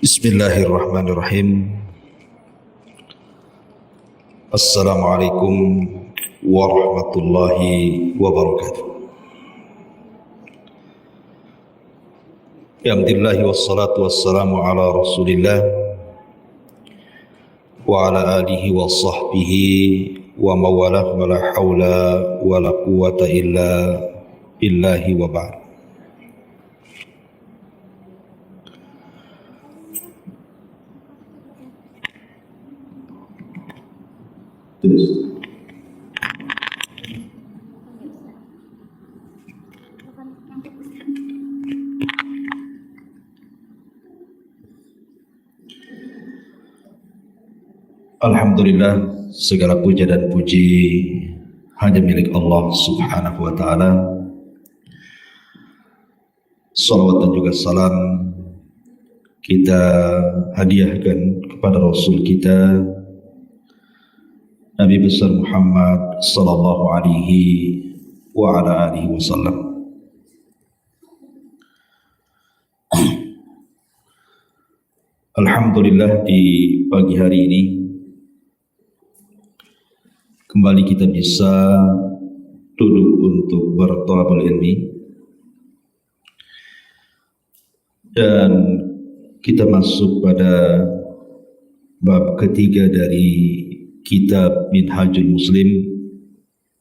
Bismillahirrahmanirrahim. Assalamualaikum warahmatullahi wabarakatuh. Alhamdulillah wassalatu wassalamu ala Rasulillah wa ala alihi wa sahbihi wa mawalah wa la hawla wa la quwata illa billahi wa ba'd. Alhamdulillah, segala puja dan puji hanya milik Allah Subhanahu wa ta'ala. Salawat dan juga salam kita hadiahkan kepada Rasul kita Nabi besar Muhammad sallallahu alaihi wa ala alihi wasallam. Alhamdulillah, di pagi hari ini kembali kita bisa duduk untuk berthalabul ilmi dan kita masuk pada bab ketiga dari kitab Minhajul Muslim,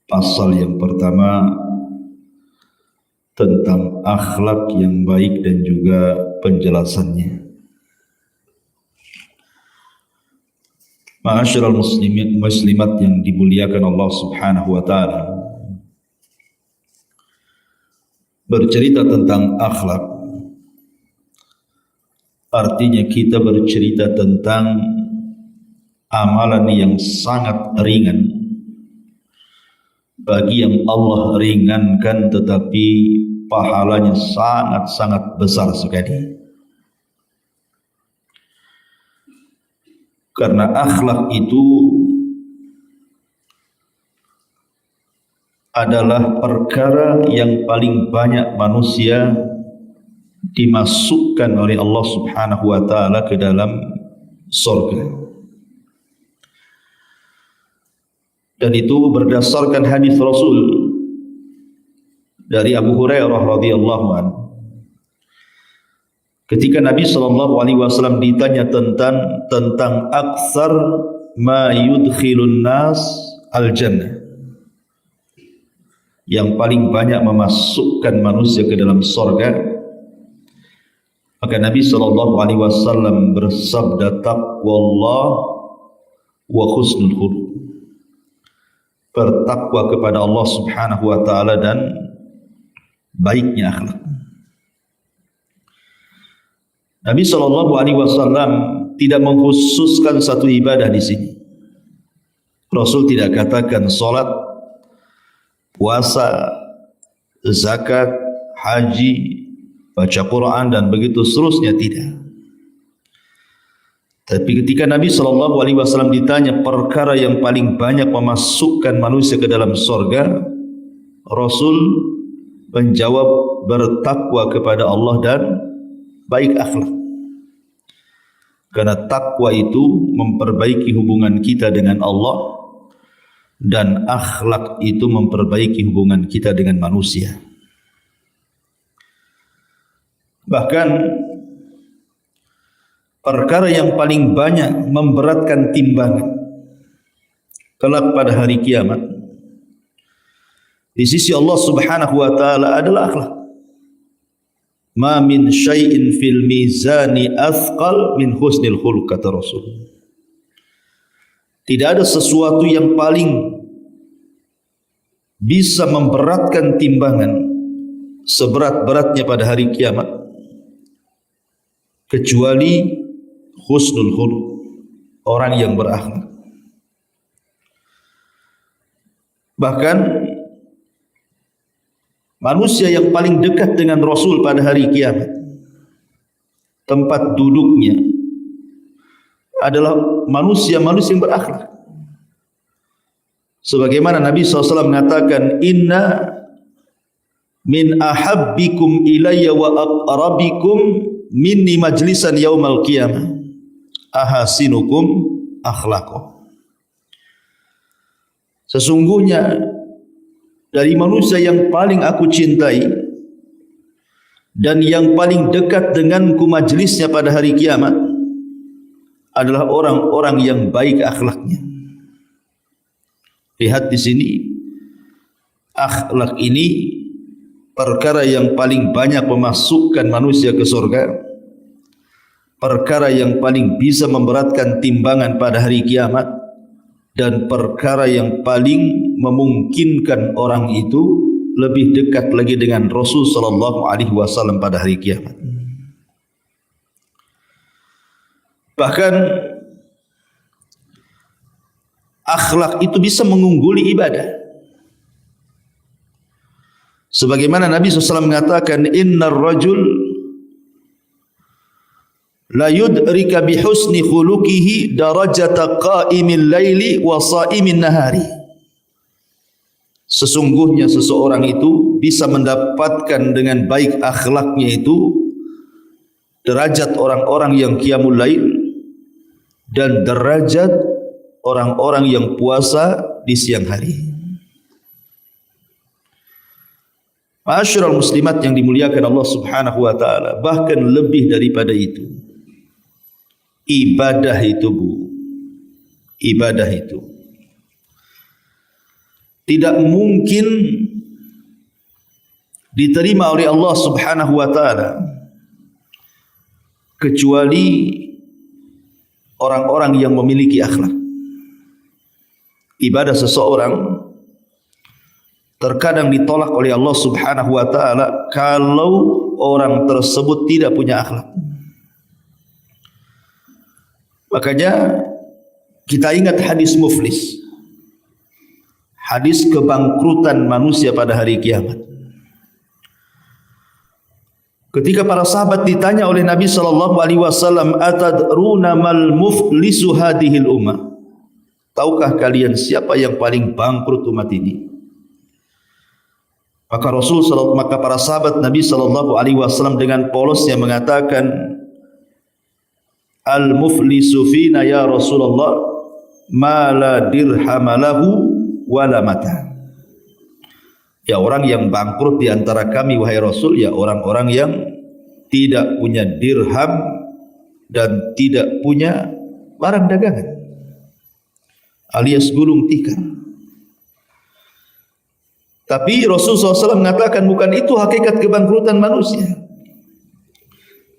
pasal yang pertama tentang akhlak yang baik dan juga penjelasannya. Ma'asyiral muslimin muslimat yang dimuliakan Allah Subhanahu wa ta'ala, bercerita tentang akhlak artinya kita bercerita tentang amalan yang sangat ringan bagi yang Allah ringankan, tetapi pahalanya sangat-sangat besar sekali. Karena akhlak itu adalah perkara yang paling banyak manusia dimasukkan oleh Allah Subhanahu wa ta'ala ke dalam surga. Dan itu berdasarkan hadis Rasul dari Abu Hurairah radhiyallahu anhu. Ketika Nabi SAW ditanya tentang aksar ma yudkhilun nas al-jannah, yang paling banyak memasukkan manusia ke dalam surga, maka Nabi SAW bersabda, taqwallah wa husnul khuluq, bertakwa kepada Allah Subhanahu wa ta'ala dan baiknya akhlak. Nabi SAW tidak mengkhususkan satu ibadah di sini. Rasul tidak katakan solat, puasa, zakat, haji, baca Quran dan begitu seterusnya, tidak. Tapi ketika Nabi SAW ditanya perkara yang paling banyak memasukkan manusia ke dalam surga, Rasul menjawab bertakwa kepada Allah dan baik akhlak. Karena takwa itu memperbaiki hubungan kita dengan Allah, dan akhlak itu memperbaiki hubungan kita dengan manusia. Bahkan perkara yang paling banyak memberatkan timbangan kelak pada hari kiamat di sisi Allah Subhanahu wa ta'ala adalah akhlak. Ma min syai'in fil mizani athqal min husnil khuluq, kata Rasul. Tidak ada sesuatu yang paling bisa memberatkan timbangan seberat-beratnya pada hari kiamat kecuali husnul khuluq, orang yang berakhlak. Bahkan manusia yang paling dekat dengan Rasul pada hari kiamat, tempat duduknya adalah manusia-manusia yang berakhlak. Sebagaimana Nabi SAW mengatakan, inna min ahabbikum ilayya wa aqrabikum minni majlisan yaumal qiyamah ahasinukum akhlaqo. Sesungguhnya dari manusia yang paling aku cintai dan yang paling dekat denganku majlisnya pada hari kiamat adalah orang-orang yang baik akhlaknya. Lihat di sini, akhlak ini perkara yang paling banyak memasukkan manusia ke surga, perkara yang paling bisa memberatkan timbangan pada hari kiamat, dan perkara yang paling memungkinkan orang itu lebih dekat lagi dengan Rasul sallallahu alaihi wasallam pada hari kiamat. Bahkan akhlak itu bisa mengungguli ibadah. Sebagaimana Nabi SAW mengatakan, innar rajul la yudrika bihusni khuluqihi darajata qa'imil laili wa sa'imin nahari. Sesungguhnya seseorang itu bisa mendapatkan dengan baik akhlaknya itu derajat orang-orang yang qiyamul lail dan derajat orang-orang yang puasa di siang hari. Ma'asyiral muslimat yang dimuliakan Allah Subhanahu wa taala, bahkan lebih daripada itu. Ibadah itu, Bu. Ibadah itu tidak mungkin diterima oleh Allah Subhanahu wa taala kecuali orang-orang yang memiliki akhlak. Ibadah seseorang terkadang ditolak oleh Allah Subhanahu wa taala kalau orang tersebut tidak punya akhlak. Makanya kita ingat hadis muflis, hadis kebangkrutan manusia pada hari kiamat. Ketika para sahabat ditanya oleh Nabi sallallahu alaihi wasallam, atadruna mal muflisu hadhil ummah? Tahukah kalian siapa yang paling bangkrut umat ini? Maka para sahabat Nabi sallallahu alaihi wasallam dengan polosnya mengatakan, al muflisu fina ya Rasulullah ma la dirham lahu wa la mata. Ya, orang yang bangkrut di antara kami wahai Rasul, ya orang-orang yang tidak punya dirham dan tidak punya barang dagangan, alias gulung tikar. Tapi Rasulullah SAW mengatakan bukan itu hakikat kebangkrutan manusia.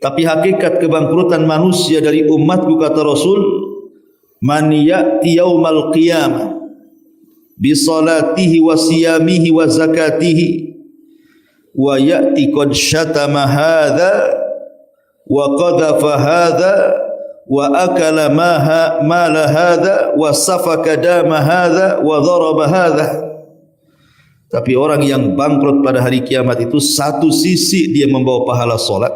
Tapi hakikat kebangkrutan manusia dari umatku, kata Rasul, man ya'ti yaumal qiyamah bi salatihi wa siyamihi wa zakatihi wa ya'ti qad syatama hadha wa qadhafa hadha wa akala mala hadha wa safaka dama hadha wa dharaba hadha. Tapi orang yang bangkrut pada hari kiamat itu, satu sisi dia membawa pahala solat,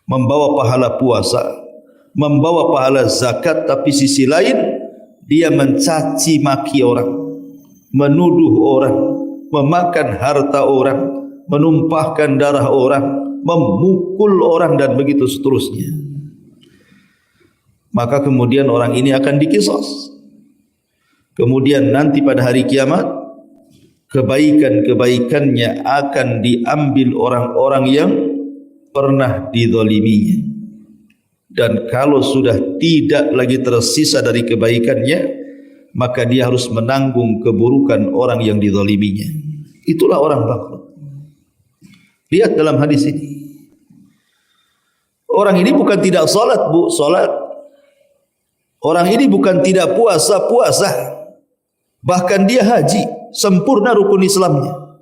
membawa pahala puasa, membawa pahala zakat, tapi sisi lain dia mencaci maki orang, menuduh orang, memakan harta orang, menumpahkan darah orang, memukul orang, dan begitu seterusnya. Maka kemudian orang ini akan dikisos. Kemudian nanti pada hari kiamat kebaikan-kebaikannya akan diambil orang-orang yang pernah dizaliminya. Dan kalau sudah tidak lagi tersisa dari kebaikannya, maka dia harus menanggung keburukan orang yang dizaliminya. Itulah orang bangkrut. Lihat dalam hadis ini, orang ini bukan tidak salat, Bu, salat. Orang ini bukan tidak puasa, puasa. Bahkan dia haji, sempurna rukun Islamnya.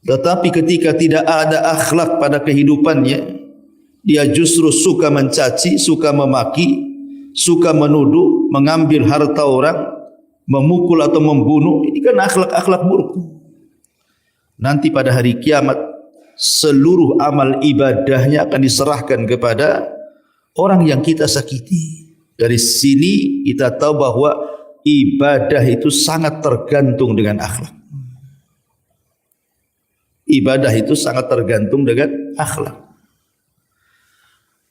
Tetapi ketika tidak ada akhlak pada kehidupannya, dia justru suka mencaci, suka memaki, suka menuduh, mengambil harta orang, memukul atau membunuh. Ini kan akhlak-akhlak buruk. Nanti pada hari kiamat, seluruh amal ibadahnya akan diserahkan kepada orang yang kita sakiti. Dari sini kita tahu bahwa ibadah itu sangat tergantung dengan akhlak. Ibadah itu sangat tergantung dengan akhlak.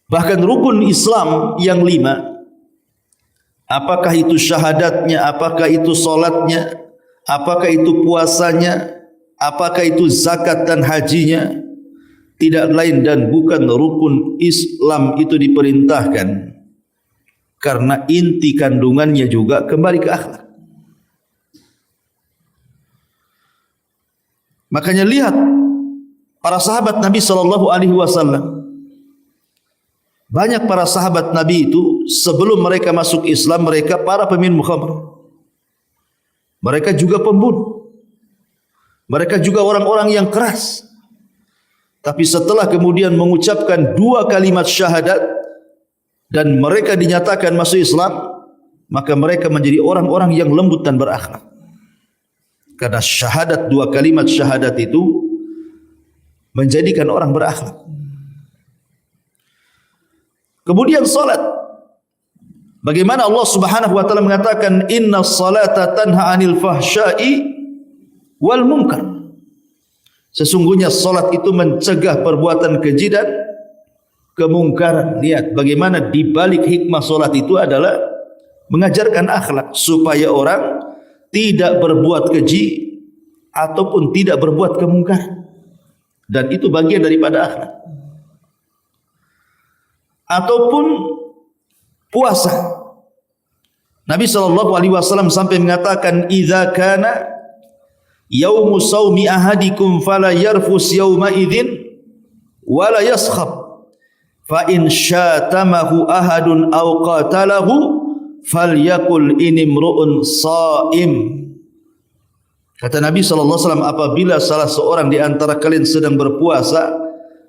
Bahkan rukun Islam yang 5, apakah itu syahadatnya, apakah itu solatnya, apakah itu puasanya, apakah itu zakat dan hajinya, tidak lain dan bukan rukun Islam itu diperintahkan karena inti kandungannya juga kembali ke akhlak. Makanya lihat para sahabat Nabi SAW. Banyak para sahabat Nabi itu sebelum mereka masuk Islam, mereka para peminum khamr. Mereka juga pembunuh. Mereka juga orang-orang yang keras. Tapi setelah kemudian mengucapkan 2 kalimat syahadat dan mereka dinyatakan masuk Islam, maka mereka menjadi orang-orang yang lembut dan berakhlak. Karena syahadat, 2 kalimat syahadat itu menjadikan orang berakhlak. Kemudian salat. Bagaimana Allah Subhanahu wa taala mengatakan innas salata tanha 'anil fahsya'i wal munkar. Sesungguhnya salat itu mencegah perbuatan keji dan kemungkaran. Lihat bagaimana di balik hikmah salat itu adalah mengajarkan akhlak supaya orang tidak berbuat keji ataupun tidak berbuat kemungkaran. Dan itu bagian daripada akhlak. Ataupun puasa. Nabi SAW sampai mengatakan idza kana yaumu saumi ahadikum fala yarfus yauma idzin wala yaskhab fa in syatamahu ahadun aw qatalahu falyakul inimru'un shaim. Kata Nabi SAW, apabila salah seorang di antara kalian sedang berpuasa,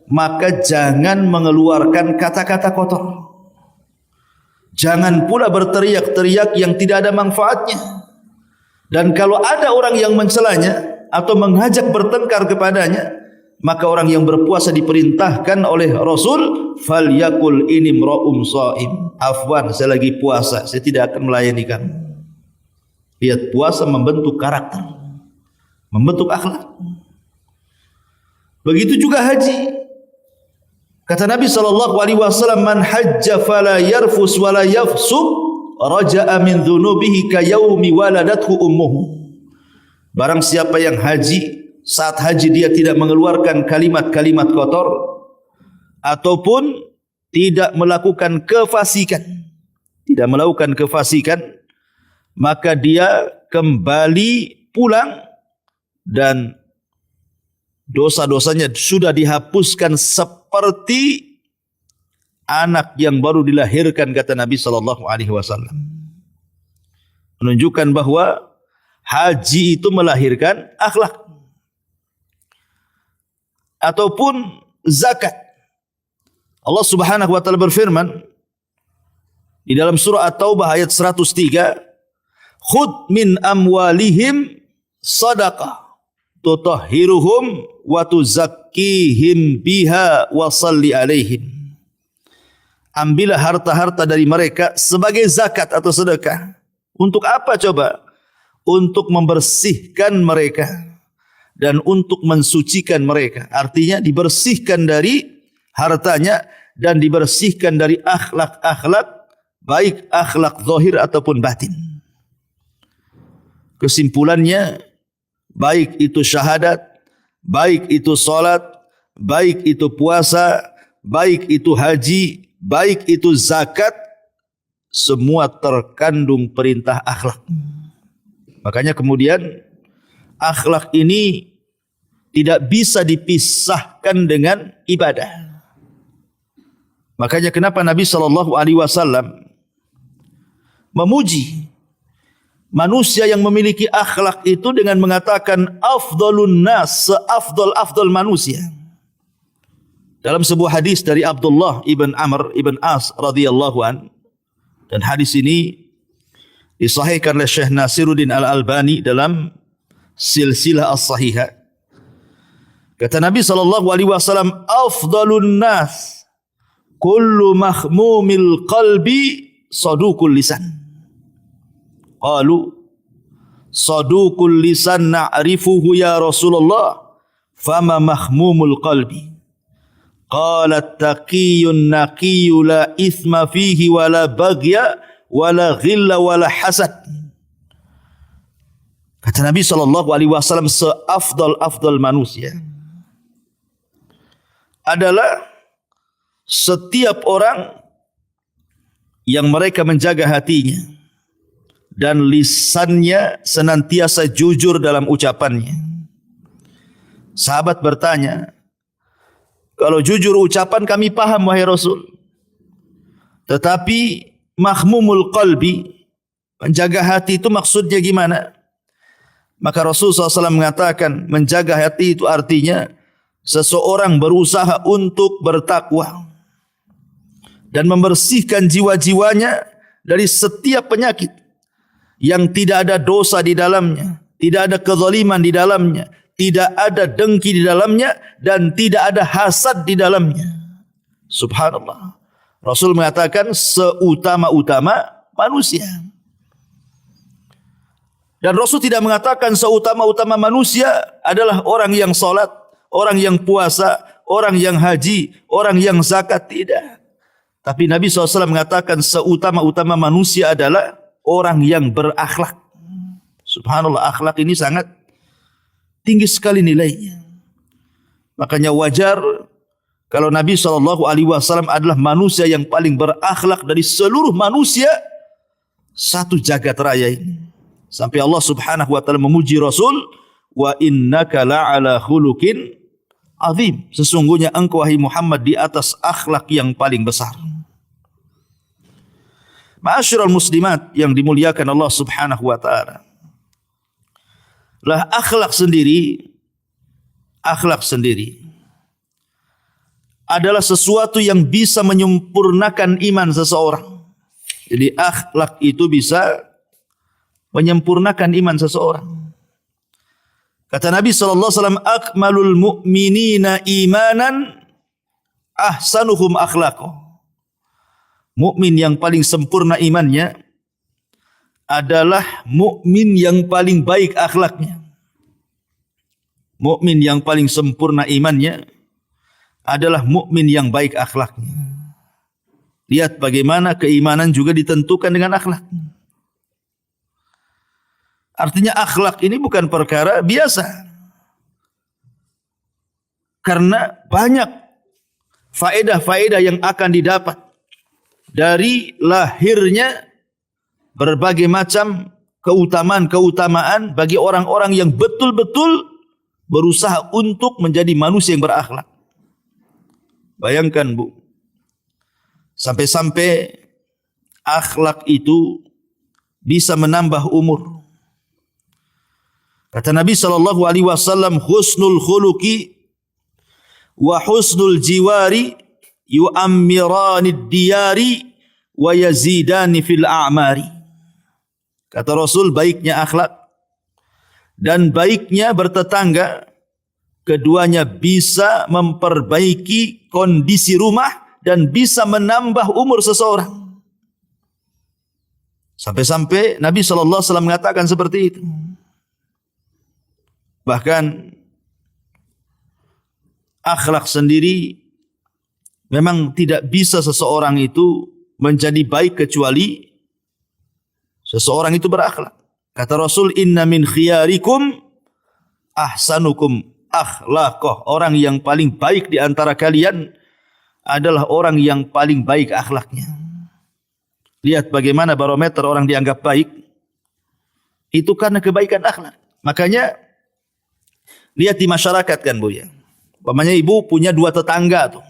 maka jangan mengeluarkan kata-kata kotor. Jangan pula berteriak-teriak yang tidak ada manfaatnya. Dan kalau ada orang yang mencelanya atau mengajak bertengkar kepadanya, maka orang yang berpuasa diperintahkan oleh Rasul, falyakul inimru'un shaim. Afwan, saya lagi puasa, saya tidak akan melayani kamu. Lihat, puasa membentuk karakter, membentuk akhlak. Begitu juga haji. Kata Nabi SAW, man hajja fala yarfus wala yafsuk raja'a min dhunubihi ka yaumi waladathu ummuhu. Barang siapa yang haji, saat haji dia tidak mengeluarkan kalimat-kalimat kotor ataupun tidak melakukan kefasikan, maka dia kembali pulang dan dosa-dosanya sudah dihapuskan seperti anak yang baru dilahirkan, kata Nabi SAW. Menunjukkan bahwa haji itu melahirkan akhlak. Ataupun zakat. Allah Subhanahu wa taala berfirman di dalam surah At-Taubah ayat 103, khudh min amwalihim sadaqah tutahhiruhum wa tuzakkihim biha wa salli alaihim. Ambillah harta-harta dari mereka sebagai zakat atau sedekah. Untuk apa coba? Untuk membersihkan mereka dan untuk mensucikan mereka. Artinya dibersihkan dari hartanya dan dibersihkan dari akhlak-akhlak, baik akhlak zahir ataupun batin. Kesimpulannya, baik itu syahadat, baik itu salat, baik itu puasa, baik itu haji, baik itu zakat, semua terkandung perintah akhlak. Makanya kemudian akhlak ini tidak bisa dipisahkan dengan ibadah. Makanya kenapa Nabi SAW memuji manusia yang memiliki akhlak itu dengan mengatakan afdalun nas, seafdal-afdal manusia. Dalam sebuah hadis dari Abdullah ibn Amr ibn As radhiyallahu an, dan hadis ini disahihkan oleh Syekh Nasiruddin Al-Albani dalam silsilah as-sahihah. Kata Nabi SAW, afdalun nas kullu mahmumil qalbi sadukul lisan. Qalu sadukul lisan na'rifuhu ya Rasulullah, fama mahmumul qalbi? Qala taqiyun naqiyyu la ithma fihi wa la baghya wa la ghilla wa la hasad. Kata Nabi SAW, seafdal-afdal manusia adalah setiap orang yang mereka menjaga hatinya dan lisannya senantiasa jujur dalam ucapannya. Sahabat bertanya, kalau jujur ucapan kami paham wahai Rasul, tetapi mahmumul qalbi, menjaga hati itu maksudnya gimana? Maka Rasul SAW mengatakan, menjaga hati itu artinya seseorang berusaha untuk bertakwa dan membersihkan jiwa-jiwanya dari setiap penyakit yang tidak ada dosa di dalamnya, tidak ada kezaliman di dalamnya, tidak ada dengki di dalamnya, dan tidak ada hasad di dalamnya. Subhanallah. Rasul mengatakan seutama-utama manusia. Dan Rasul tidak mengatakan seutama-utama manusia adalah orang yang salat, orang yang puasa, orang yang haji, orang yang zakat. Tidak. Tapi Nabi SAW mengatakan seutama-utama manusia adalah orang yang berakhlak. Subhanallah, akhlak ini sangat tinggi sekali nilainya. Makanya wajar kalau Nabi SAW adalah manusia yang paling berakhlak dari seluruh manusia satu jagat raya ini. Sampai Allah Subhanahu wa taala memuji Rasul, wa innaka la'ala khuluqin azim. Sesungguhnya engkau wahai Muhammad di atas akhlak yang paling besar. Ma'asyiral muslimat yang dimuliakan Allah Subhanahu wa taala. Lah akhlak sendiri adalah sesuatu yang bisa menyempurnakan iman seseorang. Jadi akhlak itu bisa menyempurnakan iman seseorang. Kata Nabi SAW, akmalul mu'minina imanan ahsanuhum akhlaqo. Mukmin yang paling sempurna imannya adalah mukmin yang paling baik akhlaknya. Mukmin yang paling sempurna imannya adalah mukmin yang baik akhlaknya. Lihat bagaimana keimanan juga ditentukan dengan akhlak. Artinya akhlak ini bukan perkara biasa. Karena banyak faedah-faedah yang akan didapat dari lahirnya berbagai macam keutamaan-keutamaan bagi orang-orang yang betul-betul berusaha untuk menjadi manusia yang berakhlak. Bayangkan Bu, sampai-sampai akhlak itu bisa menambah umur. Kata Nabi SAW, husnul khuluqi wa husnul jiwari yu'ammiranid diyari wa yazidani fil a'mari. Kata Rasul, baiknya akhlak dan baiknya bertetangga, keduanya bisa memperbaiki kondisi rumah dan bisa menambah umur seseorang. Sampai-sampai Nabi SAW mengatakan seperti itu. Bahkan akhlak sendiri memang tidak bisa seseorang itu menjadi baik kecuali seseorang itu berakhlak. Kata Rasul, inna min khiyarikum ahsanukum akhlaqah. Orang yang paling baik di antara kalian adalah orang yang paling baik akhlaknya. Lihat bagaimana barometer orang dianggap baik. Itu karena kebaikan akhlak. Makanya lihat di masyarakat kan Bu ya. Umpamanya ibu punya dua tetangga tuh.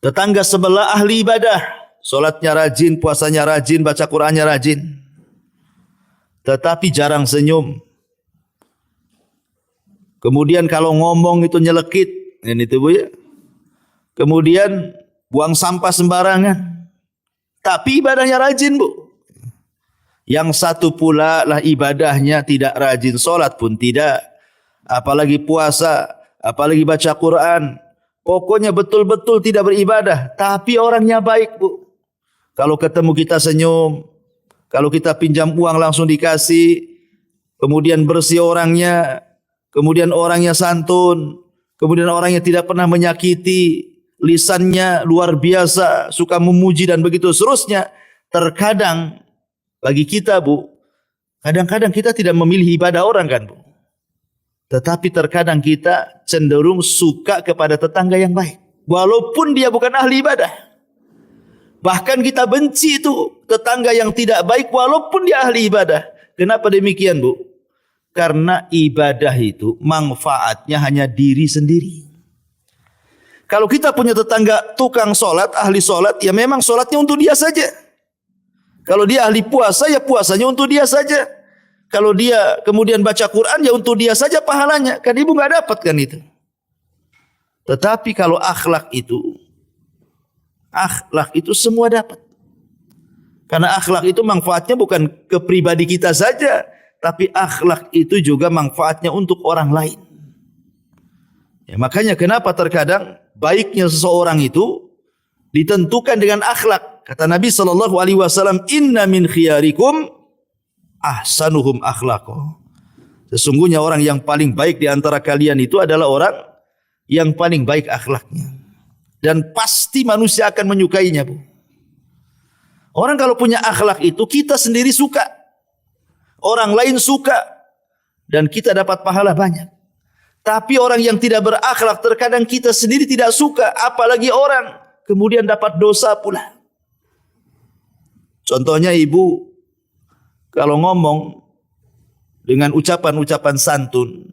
Tetangga sebelah ahli ibadah, salatnya rajin, puasanya rajin, baca Qur'annya rajin. Tetapi jarang senyum. Kemudian kalau ngomong itu nyelekit, ini tuh Bu ya. Kemudian buang sampah sembarangan. Tapi ibadahnya rajin Bu. Yang satu pula lah ibadahnya tidak rajin, salat pun tidak. Apalagi puasa, apalagi baca Quran. Pokoknya betul-betul tidak beribadah, tapi orangnya baik Bu. Kalau ketemu kita senyum, kalau kita pinjam uang langsung dikasih, kemudian bersih orangnya, kemudian orangnya santun, Kemudian orang yang tidak pernah menyakiti, lisannya luar biasa, suka memuji dan begitu seterusnya. Terkadang bagi kita, Bu, kadang-kadang kita tidak memilih ibadah orang kan, Bu. Tetapi terkadang kita cenderung suka kepada tetangga yang baik, walaupun dia bukan ahli ibadah. Bahkan kita benci itu tetangga yang tidak baik walaupun dia ahli ibadah. Kenapa demikian, Bu? Karena ibadah itu manfaatnya hanya diri sendiri. Kalau kita punya tetangga tukang solat, ahli solat, ya memang solatnya untuk dia saja. Kalau dia ahli puasa, ya puasanya untuk dia saja. Kalau dia kemudian baca Quran, ya untuk dia saja pahalanya. Kan ibu nggak dapat kan itu. Tetapi kalau akhlak itu semua dapat. Karena akhlak itu manfaatnya bukan ke pribadi kita saja, tapi akhlak itu juga manfaatnya untuk orang lain. Ya, makanya kenapa terkadang baiknya seseorang itu ditentukan dengan akhlak. Kata Nabi SAW, Inna min khiyarikum ahsanuhum akhlaqo. Sesungguhnya orang yang paling baik di antara kalian itu adalah orang yang paling baik akhlaknya. Dan pasti manusia akan menyukainya, Bu. Orang kalau punya akhlak itu kita sendiri suka. Orang lain suka dan kita dapat pahala banyak. Tapi orang yang tidak berakhlak terkadang kita sendiri tidak suka, apalagi orang kemudian dapat dosa pula. Contohnya ibu kalau ngomong dengan ucapan-ucapan santun,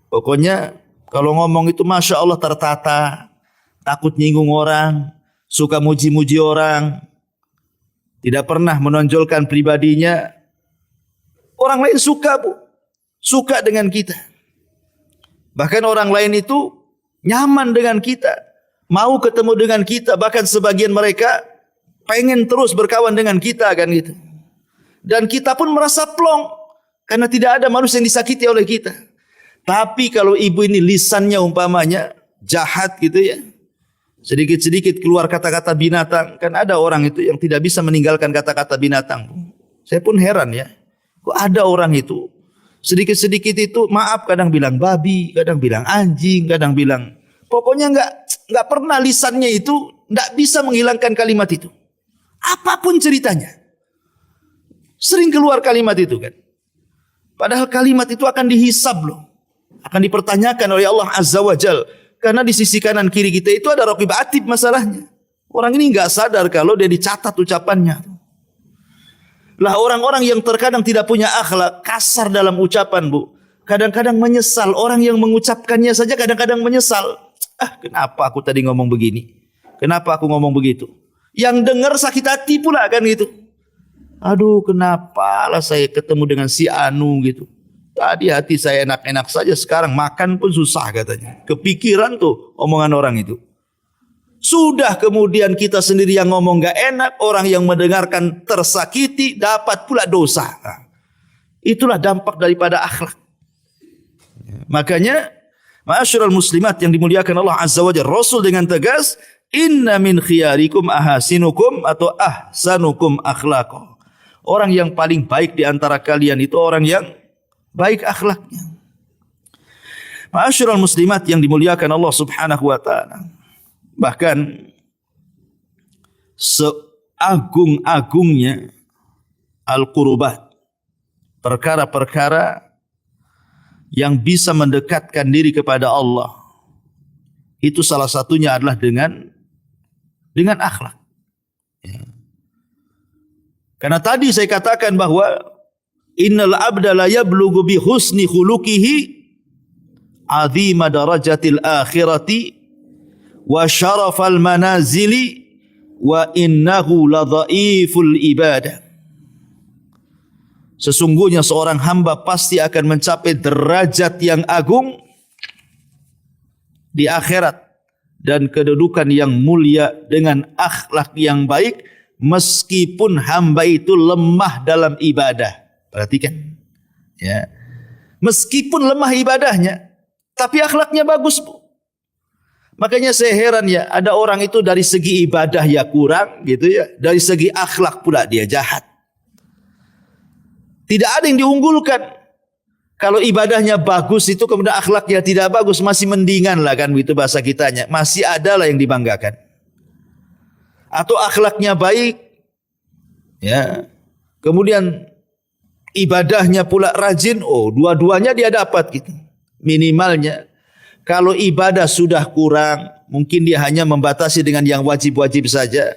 pokoknya kalau ngomong itu Masya Allah tertata, takut nyinggung orang, suka muji-muji orang, tidak pernah menonjolkan pribadinya. Orang lain suka, Bu. Suka dengan kita. Bahkan orang lain itu nyaman dengan kita. Mau ketemu dengan kita. Bahkan sebagian mereka pengen terus berkawan dengan kita kan gitu. Dan kita pun merasa plong. Karena tidak ada manusia yang disakiti oleh kita. Tapi kalau ibu ini lisannya umpamanya jahat gitu ya. Sedikit-sedikit keluar kata-kata binatang. Kan ada orang itu yang tidak bisa meninggalkan kata-kata binatang. Saya pun heran ya. Kok ada orang itu sedikit-sedikit itu maaf kadang bilang babi, kadang bilang anjing, kadang bilang pokoknya nggak pernah lisannya itu nggak bisa menghilangkan kalimat itu. Apapun ceritanya. Sering keluar kalimat itu kan. Padahal kalimat itu akan dihisab loh. Akan dipertanyakan oleh Allah Azza wa Jal. Karena di sisi kanan kiri kita itu ada raqib atid masalahnya. Orang ini nggak sadar kalau dia dicatat ucapannya. Lah orang-orang yang terkadang tidak punya akhlak, kasar dalam ucapan, Bu. Kadang-kadang menyesal. Orang yang mengucapkannya saja kadang-kadang menyesal. Kenapa aku tadi ngomong begini? Kenapa aku ngomong begitu? Yang dengar sakit hati pula kan gitu. Aduh, kenapa lah saya ketemu dengan si Anu gitu. Tadi hati saya enak-enak saja, sekarang makan pun susah katanya. Kepikiran tuh omongan orang itu. Sudah kemudian kita sendiri yang ngomong gak enak, orang yang mendengarkan tersakiti, dapat pula dosa. Nah, itulah dampak daripada akhlak. Makanya, ma'asyiral muslimat yang dimuliakan Allah Azza wa Jalla, Rasul dengan tegas, Inna min khiyarikum ahasinukum atau ahsanukum akhlaqo. Orang yang paling baik di antara kalian itu orang yang baik akhlaknya. Ma'asyiral muslimat yang dimuliakan Allah Subhanahu wa taala. Bahkan seagung-agungnya al-qurbat, perkara-perkara yang bisa mendekatkan diri kepada Allah, itu salah satunya adalah dengan akhlak. Ya. Karena tadi saya katakan bahwa innal abda la yablughu bi husni khuluqihi azima darajatil akhirati wa syarafal manazili wa innahu la dhaiful ibadah. Sesungguhnya seorang hamba pasti akan mencapai derajat yang agung di akhirat dan kedudukan yang mulia dengan akhlak yang baik, meskipun hamba itu lemah dalam ibadah. Perhatikan ya. Meskipun lemah ibadahnya, tapi akhlaknya bagus, Bu. Makanya saya heran ya, ada orang itu dari segi ibadah ya kurang gitu ya, dari segi akhlak pula dia jahat. Tidak ada yang diunggulkan. Kalau ibadahnya bagus itu kemudian akhlaknya tidak bagus, masih mendingan lah kan, itu bahasa kitanya. Masih ada lah yang dibanggakan. Atau akhlaknya baik, ya, kemudian ibadahnya pula rajin, oh dua-duanya dia dapat gitu. Minimalnya. Kalau ibadah sudah kurang, mungkin dia hanya membatasi dengan yang wajib-wajib saja.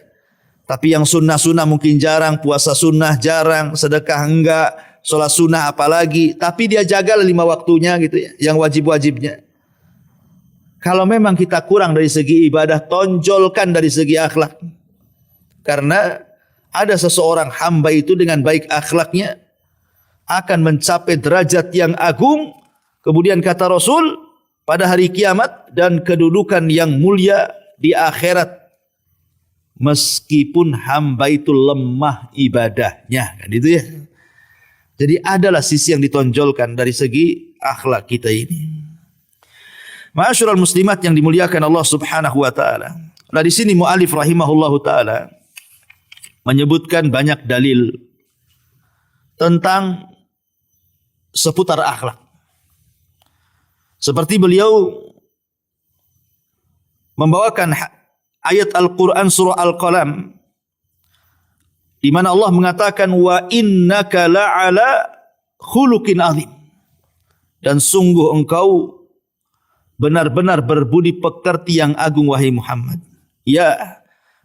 Tapi yang sunnah-sunnah mungkin jarang, puasa sunnah jarang, sedekah enggak, sholat sunnah apalagi. Tapi dia jaga 5 waktunya gitu ya, yang wajib-wajibnya. Kalau memang kita kurang dari segi ibadah, tonjolkan dari segi akhlak. Karena ada seseorang hamba itu dengan baik akhlaknya akan mencapai derajat yang agung. Kemudian kata Rasul, pada hari kiamat dan kedudukan yang mulia di akhirat. Meskipun hamba itu lemah ibadahnya, kan itu ya. Jadi adalah sisi yang ditonjolkan dari segi akhlak kita ini. Ma'asyiral muslimat yang dimuliakan Allah Subhanahu wa taala. Nah di sini muallif rahimahullahu taala menyebutkan banyak dalil tentang seputar akhlak. Seperti beliau membawakan ayat Al-Quran surah Al-Qalam di mana Allah mengatakan wa innaka la'ala khuluqin azim, dan sungguh engkau benar-benar berbudi pekerti yang agung wahai Muhammad. Ya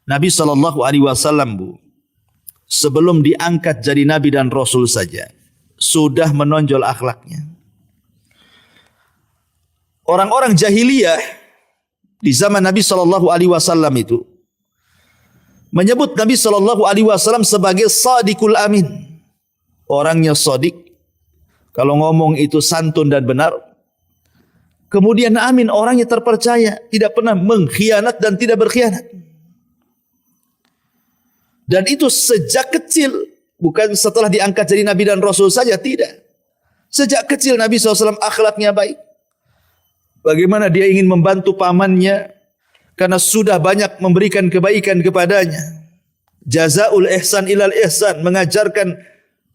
Nabi SAW sebelum diangkat jadi Nabi dan Rasul saja sudah menonjol akhlaknya. Orang-orang jahiliyah di zaman Nabi SAW itu menyebut Nabi SAW sebagai Sadiqul Amin. Orangnya sadik, kalau ngomong itu santun dan benar. Kemudian amin, orangnya terpercaya, tidak pernah mengkhianat dan tidak berkhianat. Dan itu sejak kecil, bukan setelah diangkat jadi Nabi dan Rasul saja, tidak. Sejak kecil Nabi SAW akhlaknya baik. Bagaimana dia ingin membantu pamannya karena sudah banyak memberikan kebaikan kepadanya. Jazaul ihsan ilal ihsan, mengajarkan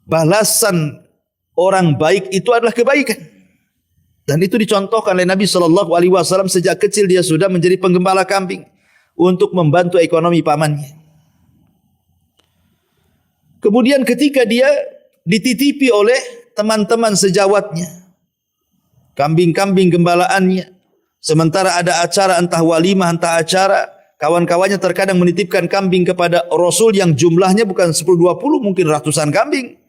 balasan orang baik itu adalah kebaikan. Dan itu dicontohkan oleh Nabi SAW sejak kecil. Dia sudah menjadi penggembala kambing untuk membantu ekonomi pamannya. Kemudian ketika dia dititipi oleh teman-teman sejawatnya, kambing-kambing gembalaannya, sementara ada acara entah walimah entah acara, kawan-kawannya terkadang menitipkan kambing kepada Rasul yang jumlahnya bukan 10-20, mungkin ratusan kambing.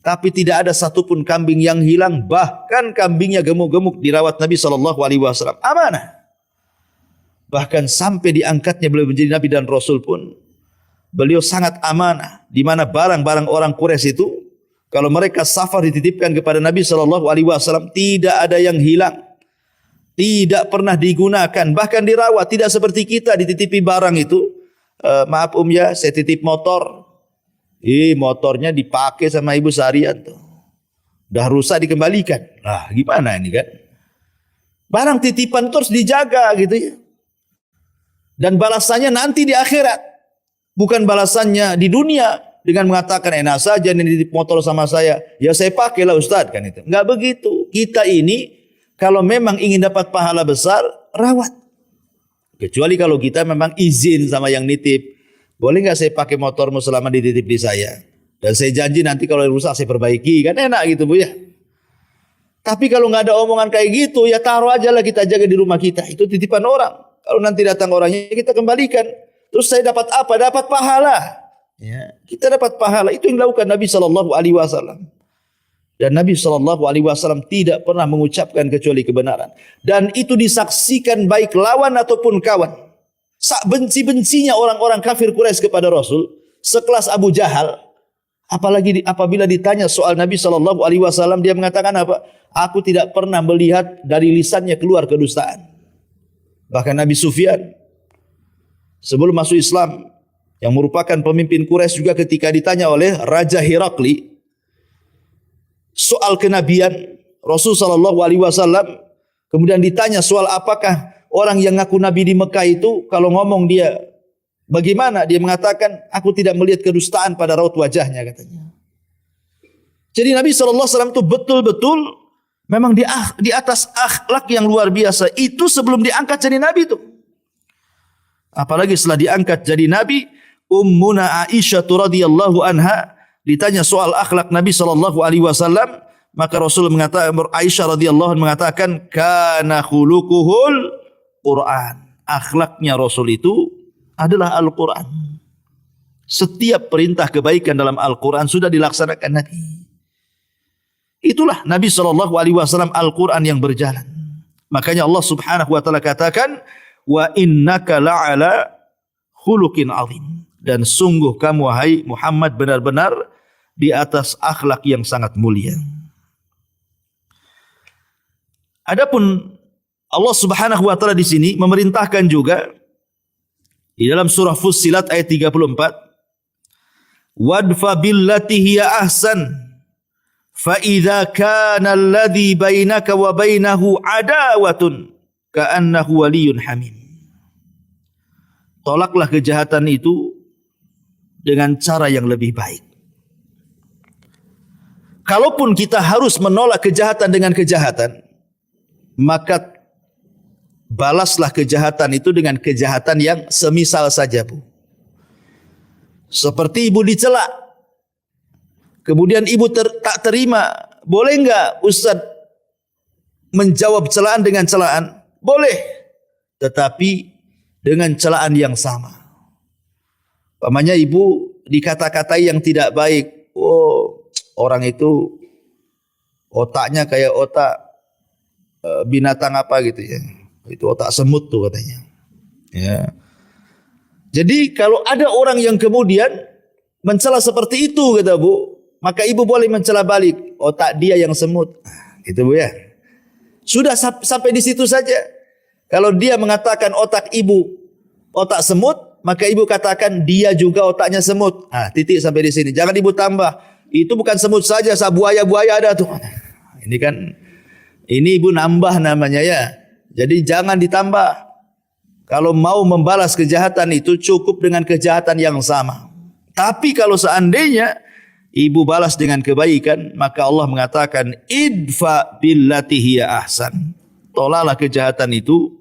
Tapi tidak ada satupun kambing yang hilang, bahkan kambingnya gemuk-gemuk dirawat Nabi SAW. Amanah. Bahkan sampai diangkatnya beliau menjadi Nabi dan Rasul pun beliau sangat amanah, di mana barang-barang orang Quraisy itu kalau mereka safar dititipkan kepada Nabi SAW, tidak ada yang hilang. Tidak pernah digunakan. Bahkan dirawat. Tidak seperti kita dititipi barang itu. Maaf ya, saya titip motor. Motornya dipakai sama Ibu Sarian tuh. Dah rusak dikembalikan. Nah gimana ini kan? Barang titipan terus dijaga gitu ya. Dan balasannya nanti di akhirat. Bukan balasannya di dunia. Dengan mengatakan enak saja ini titip motor sama saya, ya saya pakailah Ustaz kan itu. Enggak begitu. Kita ini kalau memang ingin dapat pahala besar, rawat. Kecuali kalau kita memang izin sama yang nitip. Boleh enggak saya pakai motormu selama dititip di saya? Dan saya janji nanti kalau rusak saya perbaiki. Kan enak gitu Bu ya. Tapi kalau enggak ada omongan kayak gitu, ya taruh aja lah, kita jaga di rumah kita. Itu titipan orang. Kalau nanti datang orangnya kita kembalikan. Terus saya dapat apa? Dapat pahala. Ya, kita dapat pahala. Itu yang dilakukan Nabi SAW. Dan Nabi SAW tidak pernah mengucapkan kecuali kebenaran. Dan itu disaksikan baik lawan ataupun kawan. Sak benci-bencinya orang-orang kafir Quraisy kepada Rasul, sekelas Abu Jahal, apalagi apabila ditanya soal Nabi SAW, dia mengatakan apa? Aku tidak pernah melihat dari lisannya keluar kedustaan. Bahkan Nabi Sufyan sebelum masuk Islam, yang merupakan pemimpin Quraisy, juga ketika ditanya oleh Raja Herakli soal kenabian Rasul SAW, kemudian ditanya soal apakah orang yang ngaku Nabi di Mekah itu kalau ngomong dia bagaimana, dia mengatakan aku tidak melihat kedustaan pada raut wajahnya katanya. Jadi Nabi SAW itu betul-betul Memang di atas akhlak yang luar biasa. Itu sebelum diangkat jadi nabi itu. Apalagi setelah diangkat jadi nabi, Ummuna Aisyah radhiyallahu anha ditanya soal akhlak Nabi sallallahu alaihi wasallam, maka Rasul mengatakan, Aisyah radhiyallahu anha mengatakan, kana khuluquhul Quran. Akhlaknya Rasul itu adalah Al-Quran. Setiap perintah kebaikan dalam Al-Quran sudah dilaksanakan Nabi. Itulah Nabi SAW Al-Quran yang berjalan. Makanya Allah Subhanahu wa taala katakan, wa innaka la'ala khuluqin azim. Dan sungguh kamu wahai Muhammad benar-benar di atas akhlak yang sangat mulia. Adapun Allah Subhanahu wa taala di sini memerintahkan juga di dalam surah Fussilat ayat 34, wadfa billati hiya ahsan fa idza kana alladhi bainaka wa bainahu adawatun ka'annahu waliyyun hamim. Tolaklah kejahatan itu dengan cara yang lebih baik. Kalaupun kita harus menolak kejahatan dengan kejahatan, maka balaslah kejahatan itu dengan kejahatan yang semisal saja, Bu. Seperti ibu dicela, kemudian ibu tak terima, boleh enggak Ustaz menjawab celaan dengan celaan? Boleh, tetapi dengan celaan yang sama. Pamannya ibu dikata-katai yang tidak baik. Oh, orang itu otaknya kayak otak binatang apa gitu ya. Itu otak semut tuh katanya. Ya. Jadi kalau ada orang yang kemudian mencela seperti itu kata Bu, maka ibu boleh mencela balik, otak dia yang semut. Gitu Bu ya. Sudah sampai di situ saja. Kalau dia mengatakan otak ibu otak semut, maka ibu katakan dia juga otaknya semut. Titik sampai di sini. Jangan ibu tambah. Itu bukan semut saja, buaya-buaya ada tuh. Ini ibu nambah namanya ya. Jadi jangan ditambah. Kalau mau membalas kejahatan itu cukup dengan kejahatan yang sama. Tapi kalau seandainya ibu balas dengan kebaikan, maka Allah mengatakan idfa billati hiya ahsan. Tolaklah kejahatan itu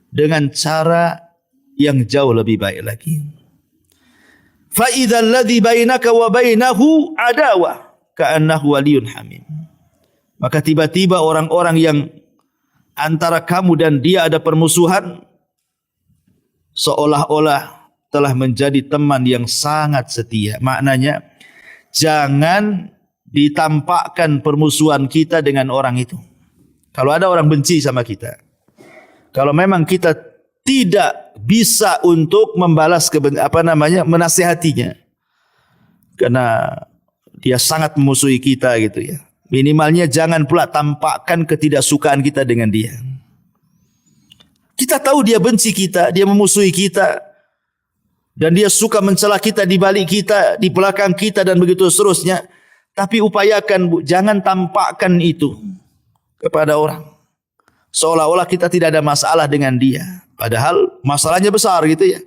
dengan cara yang jauh lebih baik lagi. Fa idzal ladzi bainaka wa bainahu adawah ka'annahu waliyyun hamim. Maka tiba-tiba orang-orang yang antara kamu dan dia ada permusuhan seolah-olah telah menjadi teman yang sangat setia. Maknanya jangan ditampakkan permusuhan kita dengan orang itu. Kalau ada orang benci sama kita, kalau memang kita tidak bisa untuk membalas menasihatinya karena dia sangat memusuhi kita gitu ya. Minimalnya jangan pula tampakkan ketidaksukaan kita dengan dia. Kita tahu dia benci kita, dia memusuhi kita, dan dia suka mencela kita di balik kita, di belakang kita dan begitu seterusnya. Tapi upayakan Bu, jangan tampakkan itu kepada orang. Seolah-olah kita tidak ada masalah dengan dia. Padahal masalahnya besar gitu ya.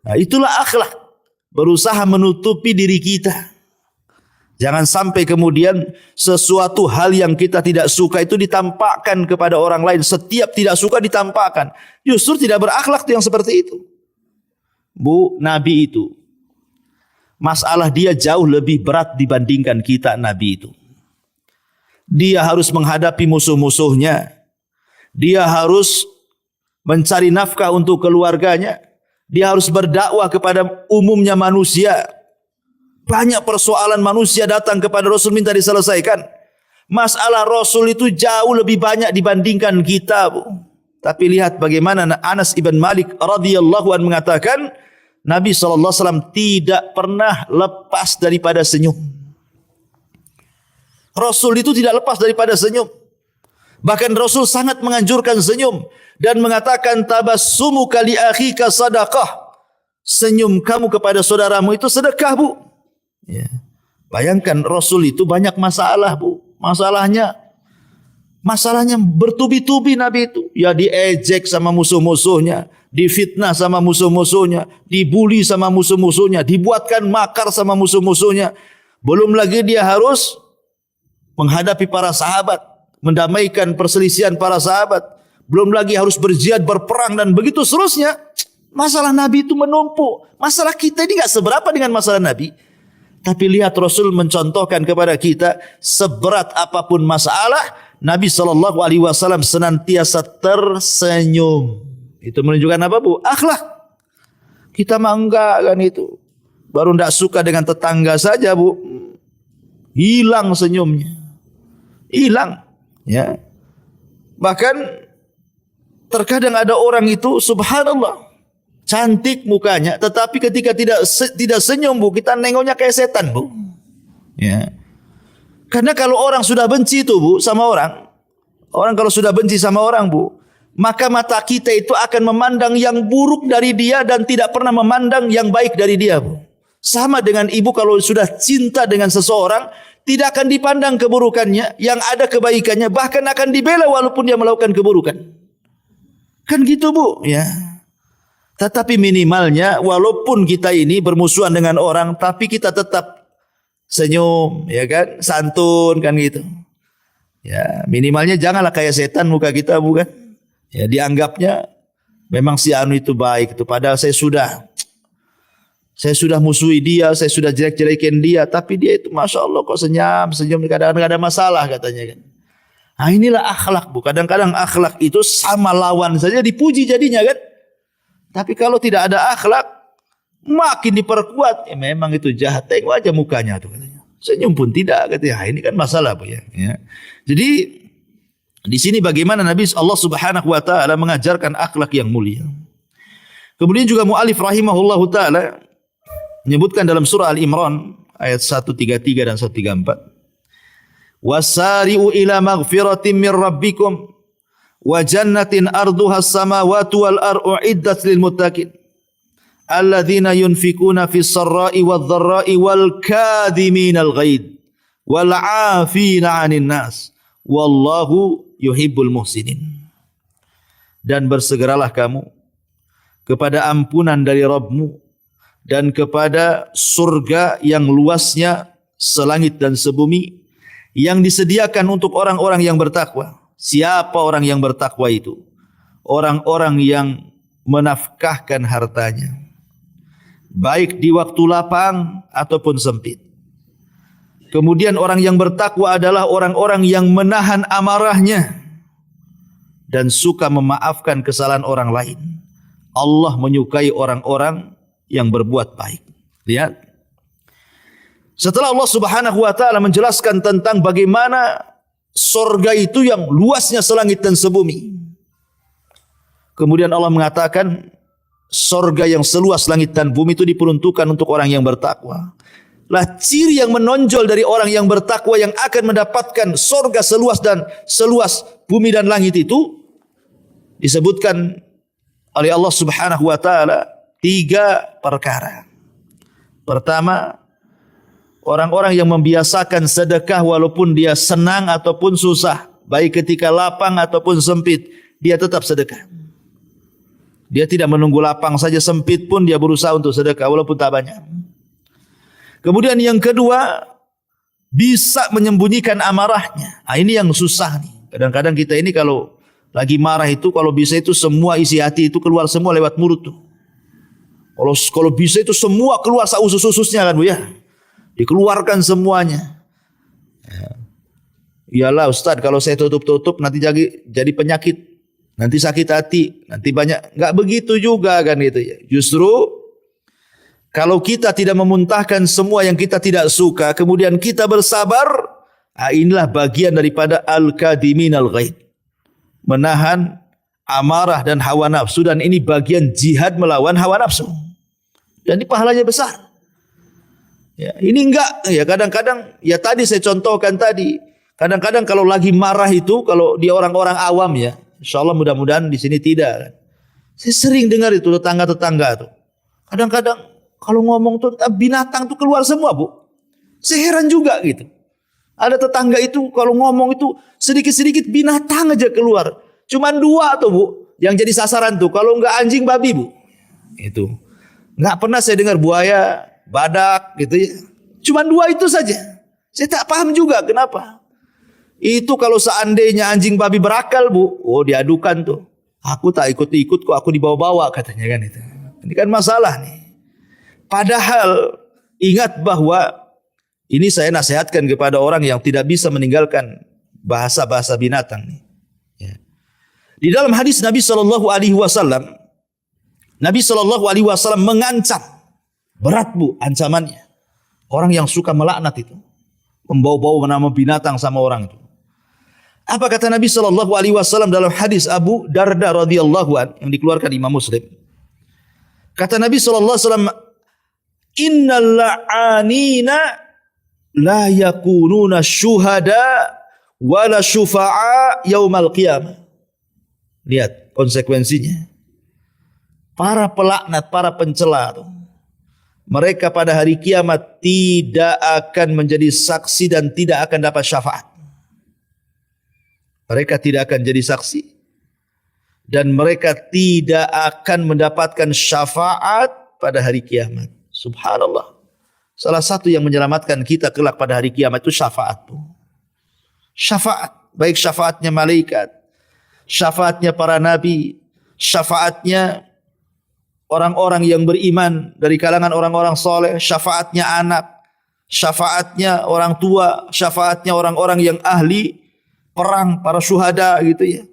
Nah, itulah akhlak. Berusaha menutupi diri kita. Jangan sampai kemudian sesuatu hal yang kita tidak suka itu ditampakkan kepada orang lain. Setiap tidak suka ditampakkan. Justru tidak berakhlak yang seperti itu. Bu, Nabi itu, masalah dia jauh lebih berat dibandingkan kita Nabi itu. Dia harus menghadapi musuh-musuhnya. Dia harus mencari nafkah untuk keluarganya. Dia harus berdakwah kepada umumnya manusia. Banyak persoalan manusia datang kepada Rasul minta diselesaikan. Masalah Rasul itu jauh lebih banyak dibandingkan kita, Bu. Tapi lihat bagaimana Anas ibn Malik radhiyallahu anhu mengatakan, Nabi SAW tidak pernah lepas daripada senyum. Rasul itu tidak lepas daripada senyum. Bahkan Rasul sangat menganjurkan senyum dan mengatakan tabassumuka li akhika sadaqah. Senyum kamu kepada saudaramu itu sedekah, Bu. Ya. Bayangkan Rasul itu banyak masalah, Bu. Masalahnya bertubi-tubi Nabi itu. Ya diejek sama musuh-musuhnya, difitnah sama musuh-musuhnya, dibuli sama musuh-musuhnya, dibuatkan makar sama musuh-musuhnya. Belum lagi dia harus menghadapi para sahabat. mendamaikan perselisihan para sahabat. Belum lagi harus berjihad, berperang dan begitu seterusnya. Masalah Nabi itu menumpuk. Masalah kita ini gak seberapa dengan masalah Nabi. Tapi lihat Rasul mencontohkan kepada kita, seberat apapun masalah, Nabi SAW senantiasa tersenyum. Itu menunjukkan apa, Bu? Akhlak. Kita mah enggak kan itu. Baru tidak suka dengan tetangga saja, Bu. Hilang senyumnya. Hilang. Ya. Bahkan terkadang ada orang itu, subhanallah, cantik mukanya, tetapi ketika tidak senyum, Bu, kita nengoknya kayak setan, Bu. Ya. Karena kalau orang sudah benci itu, Bu, sama orang kalau sudah benci sama orang, Bu, maka mata kita itu akan memandang yang buruk dari dia dan tidak pernah memandang yang baik dari dia, Bu. Sama dengan ibu kalau sudah cinta dengan seseorang, tidak akan dipandang keburukannya, yang ada kebaikannya, bahkan akan dibela walaupun dia melakukan keburukan. Kan gitu, Bu, ya. Tetapi minimalnya walaupun kita ini bermusuhan dengan orang, tapi kita tetap senyum, ya kan, santun kan gitu. Ya, minimalnya janganlah kayak setan muka kita, bukan? Ya, dianggapnya memang si anu itu baik itu, padahal saya sudah musuhi dia, saya sudah jelek-jelekin dia, tapi dia itu masya Allah kok senyum, kadang-kadang ada masalah katanya kan. Nah, inilah akhlak, Bu. Kadang-kadang akhlak itu sama lawan saja dipuji jadinya kan. Tapi kalau tidak ada akhlak, makin diperkuat. Ya memang itu jahat, tengok aja mukanya tuh katanya. Senyum pun tidak katanya. Ini kan masalah, Bu, ya. Jadi di sini bagaimana Nabi Allah Subhanahu wa taala mengajarkan akhlak yang mulia. Kemudian juga mu'alif rahimahullahu taala menyebutkan dalam surah Al-Imran ayat 133 dan 134. Wasari'u ila maghfiratin min rabbikum wa jannatin arduha as-samawati wal ardu uiddat lil muttaqin alladzina yunfikuna fis sarra'i wadh dharra'i wal kadhiminal ghaidh wal 'afina 'anil nas wallahu yuhibbul muhsinin. Dan bersegeralah kamu kepada ampunan dari Rabbmu dan kepada surga yang luasnya selangit dan sebumi yang disediakan untuk orang-orang yang bertakwa. Siapa orang yang bertakwa itu? Orang-orang yang menafkahkan hartanya, baik di waktu lapang ataupun sempit. Kemudian orang yang bertakwa adalah orang-orang yang menahan amarahnya dan suka memaafkan kesalahan orang lain. Allah menyukai orang-orang yang berbuat baik. Lihat. Setelah Allah Subhanahu wa taala menjelaskan tentang bagaimana surga itu yang luasnya selangit dan sebumi. Kemudian Allah mengatakan surga yang seluas langit dan bumi itu diperuntukkan untuk orang yang bertakwa. Lah ciri yang menonjol dari orang yang bertakwa yang akan mendapatkan surga seluas bumi dan langit itu disebutkan oleh Allah Subhanahu wa taala 3 perkara. Pertama, orang-orang yang membiasakan sedekah walaupun dia senang ataupun susah, baik ketika lapang ataupun sempit, dia tetap sedekah. Dia tidak menunggu lapang saja, sempit pun dia berusaha untuk sedekah walaupun tak banyak. Kemudian yang kedua, bisa menyembunyikan amarahnya. Nah, ini yang susah nih. Kadang-kadang kita ini kalau lagi marah itu, kalau bisa itu semua isi hati itu keluar semua lewat mulut tuh. Kalau bisa itu semua keluar sausus-ususnya kan, Bu, ya. Dikeluarkan semuanya. Ya. Iyalah Ustaz, kalau saya tutup-tutup nanti jadi penyakit, nanti sakit hati, nanti banyak. Enggak begitu juga kan gitu ya. Justru kalau kita tidak memuntahkan semua yang kita tidak suka, kemudian kita bersabar, inilah bagian daripada al-kadhiminal ghaidh. Menahan amarah dan hawa nafsu, dan ini bagian jihad melawan hawa nafsu. Dan ini pahalanya besar. Ya, ini enggak, ya kadang-kadang, ya tadi saya contohkan tadi, kadang-kadang kalau lagi marah itu, kalau di orang-orang awam ya, insya Allah mudah-mudahan di sini tidak. Saya sering dengar itu tetangga-tetangga tuh. Kadang-kadang kalau ngomong tuh binatang tuh keluar semua, Bu. Saya heran juga gitu. Ada tetangga itu kalau ngomong itu sedikit-sedikit binatang aja keluar. Cuman 2 tuh, Bu, yang jadi sasaran tuh. Kalau enggak anjing, babi, Bu. Itu. Enggak pernah saya dengar buaya, badak gitu ya. Cuma 2 itu saja. Saya tak paham juga kenapa. Itu kalau seandainya anjing babi berakal, Bu, oh diadukan tuh. Aku tak ikut-ikut kok, aku dibawa-bawa katanya kan itu. Ini kan masalah nih. Padahal ingat bahwa ini saya nasihatkan kepada orang yang tidak bisa meninggalkan bahasa-bahasa binatang nih. Ya. Di dalam hadis Nabi Shallallahu Alaihi Wasallam, Nabi Shallallahu Alaihi Wasallam mengancam berat, Bu, ancamannya. Orang yang suka melaknat itu, membawa-bawa nama binatang sama orang itu. Apa kata Nabi Shallallahu Alaihi Wasallam dalam hadis Abu Darda radhiyallahu an yang dikeluarkan Imam Muslim? Kata Nabi Shallallahu Alaihi Wasallam, Innal la'anina la yakununa syuhada wala syufa'a yaumal qiyamah. Lihat konsekuensinya. Para pelaknat, para pencela itu, mereka pada hari kiamat tidak akan menjadi saksi dan tidak akan dapat syafaat. Mereka tidak akan jadi saksi dan mereka tidak akan mendapatkan syafaat pada hari kiamat. Subhanallah. Salah satu yang menyelamatkan kita kelak pada hari kiamat itu syafaat. Syafaat, baik syafaatnya malaikat, syafaatnya para nabi, syafaatnya orang-orang yang beriman dari kalangan orang-orang soleh, syafaatnya anak, syafaatnya orang tua, syafaatnya orang-orang yang ahli perang, para syuhada gitu ya.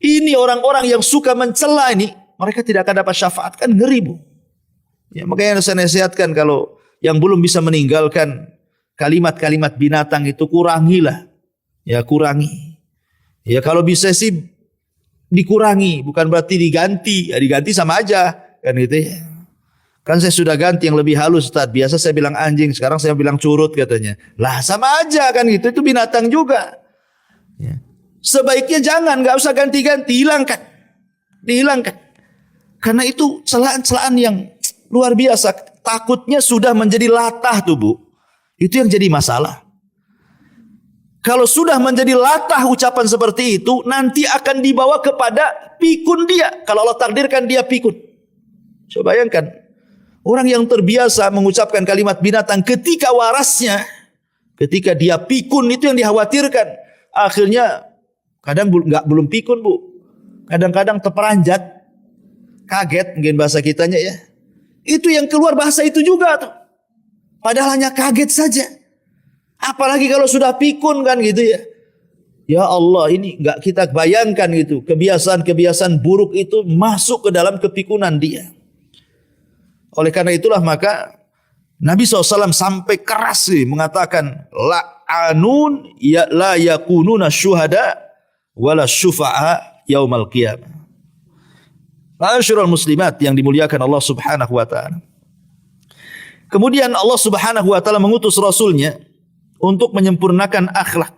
Ini orang-orang yang suka mencela ini, mereka tidak akan dapat syafaat, kan ngeri, Bu. Ya, makanya saya nasihatkan kalau yang belum bisa meninggalkan kalimat-kalimat binatang itu kurangilah. Ya, kurangi. Ya, kalau bisa sih dikurangi, bukan berarti diganti. Ya, diganti sama aja, kan gitu ya. Kan saya sudah ganti yang lebih halus, Ustaz. Biasa saya bilang anjing, sekarang saya bilang curut katanya. Lah sama aja kan gitu, itu binatang juga. Ya. Sebaiknya jangan, nggak usah ganti-ganti, hilangkan, dihilangkan. Karena itu celaan-celaan yang luar biasa. Takutnya sudah menjadi latah tuh, Bu. Itu yang jadi masalah. Kalau sudah menjadi latah ucapan seperti itu, nanti akan dibawa kepada pikun dia. Kalau Allah takdirkan dia pikun. Coba bayangkan, orang yang terbiasa mengucapkan kalimat binatang ketika warasnya, ketika dia pikun, itu yang dikhawatirkan. Akhirnya kadang belum pikun, Bu. Kadang-kadang terperanjat, kaget mungkin bahasa kitanya ya. Itu yang keluar bahasa itu juga tuh. Padahal hanya kaget saja. Apalagi kalau sudah pikun kan gitu ya. Ya Allah, ini nggak kita bayangkan gitu. Kebiasaan-kebiasaan buruk itu masuk ke dalam kepikunan dia. Oleh karena itulah maka Nabi SAW sampai keras sih mengatakan la'anun ya la yakununa syuhada wala syufa'a yaumal qiyamah. Ma'asyiral muslimat yang dimuliakan Allah Subhanahu wa taala. Kemudian Allah Subhanahu wa taala mengutus rasulnya untuk menyempurnakan akhlak.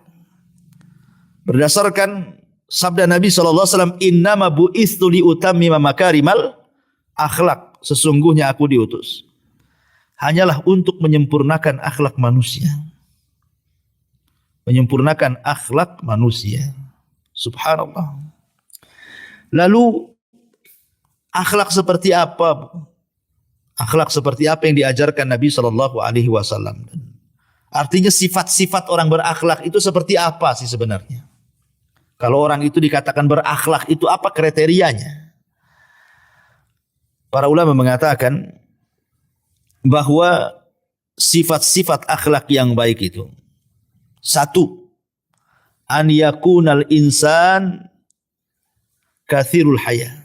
Berdasarkan sabda Nabi sallallahu alaihi wasallam, "Innama bu'itsu li utammima makarimal akhlak." Sesungguhnya aku diutus hanyalah untuk menyempurnakan akhlak manusia. Menyempurnakan akhlak manusia. Subhanallah. Lalu akhlak seperti apa? Akhlak seperti apa yang diajarkan Nabi Shallallahu Alaihi Wasallam? Artinya sifat-sifat orang berakhlak itu seperti apa sih sebenarnya? Kalau orang itu dikatakan berakhlak itu apa kriterianya? Para ulama mengatakan bahwa sifat-sifat akhlak yang baik itu, satu, an yakunal insan kathirul haya.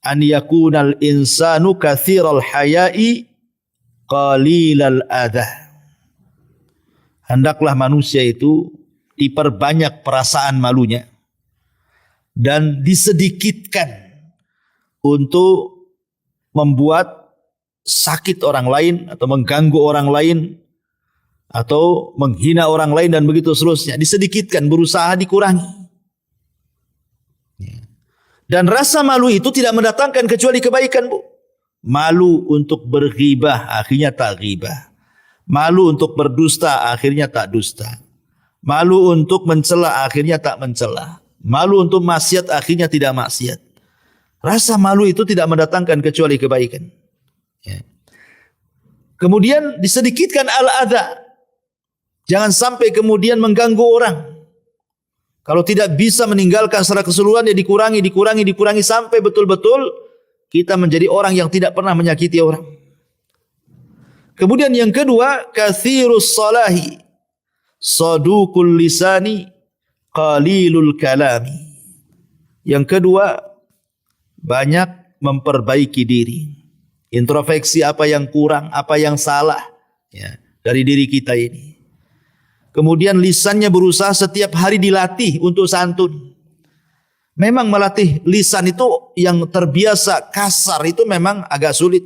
An yakunal insanu kathiral haya'i qalilal adha. Hendaklah manusia itu diperbanyak perasaan malunya dan disedikitkan untuk membuat sakit orang lain atau mengganggu orang lain atau menghina orang lain dan begitu seterusnya. Disedikitkan, berusaha dikurangi. Dan rasa malu itu tidak mendatangkan kecuali kebaikan, Bu. Malu untuk berghibah akhirnya tak ghibah. Malu untuk berdusta akhirnya tak dusta. Malu untuk mencela akhirnya tak mencela. Malu untuk maksiat akhirnya tidak maksiat. Rasa malu itu tidak mendatangkan kecuali kebaikan. Ya. Kemudian disedikitkan al-adha. Jangan sampai kemudian mengganggu orang. Kalau tidak bisa meninggalkan secara keseluruhan, ya dikurangi sampai betul-betul kita menjadi orang yang tidak pernah menyakiti orang. Kemudian yang kedua, katsirus salahi, saduqul lisani, qalilul kalami. Yang kedua, banyak memperbaiki diri. Introspeksi apa yang kurang, apa yang salah ya, dari diri kita ini. Kemudian lisannya berusaha setiap hari dilatih untuk santun. Memang melatih lisan itu yang terbiasa kasar itu memang agak sulit.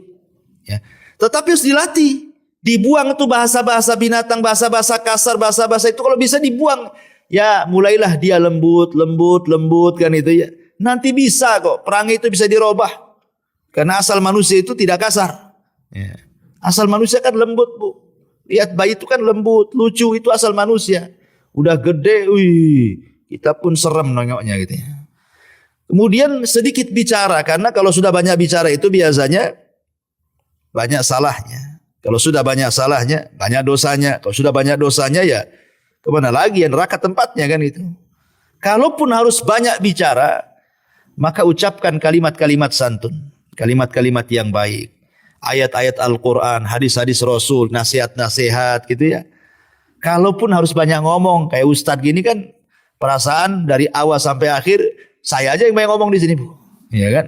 Ya. Tetapi harus dilatih. Dibuang itu bahasa-bahasa binatang, bahasa-bahasa kasar, bahasa-bahasa itu kalau bisa dibuang. Ya mulailah dia lembut kan itu ya. Nanti bisa kok, perangai itu bisa dirubah. Karena asal manusia itu tidak kasar. Ya. Asal manusia kan lembut, Bu. Lihat bayi itu kan lembut, lucu, itu asal manusia. Udah gede, kita pun serem nengoknya gitu ya. Kemudian sedikit bicara, karena kalau sudah banyak bicara itu biasanya banyak salahnya. Kalau sudah banyak salahnya, banyak dosanya. Kalau sudah banyak dosanya ya kemana lagi, ya neraka tempatnya kan itu. Kalaupun harus banyak bicara, maka ucapkan kalimat-kalimat santun, kalimat-kalimat yang baik. Ayat-ayat Al-Quran, hadis-hadis Rasul, nasihat-nasihat gitu ya. Kalaupun harus banyak ngomong, kayak Ustadz gini kan, perasaan dari awal sampai akhir, saya aja yang banyak ngomong di sini, Bu. Ya kan?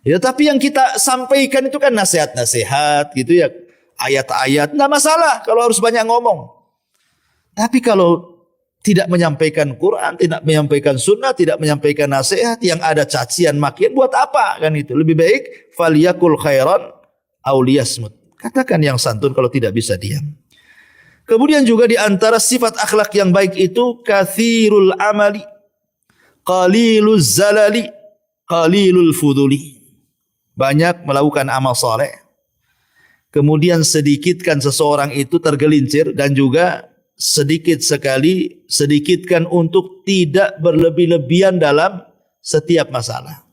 Ya, tapi yang kita sampaikan itu kan nasihat-nasihat gitu ya. Ayat-ayat, nggak masalah kalau harus banyak ngomong. Tapi kalau tidak menyampaikan Quran, tidak menyampaikan sunnah, tidak menyampaikan nasihat, yang ada cacian makian, buat apa kan itu? Lebih baik, faliyakul khairan, auliyasmut. Katakan yang santun kalau tidak bisa diam. Kemudian juga di antara sifat akhlak yang baik itu katsirul amali, qaliluz zalali, qalilul fuduli. Banyak melakukan amal saleh. Kemudian sedikitkan seseorang itu tergelincir, dan juga sedikitkan untuk tidak berlebih-lebihan dalam setiap masalah.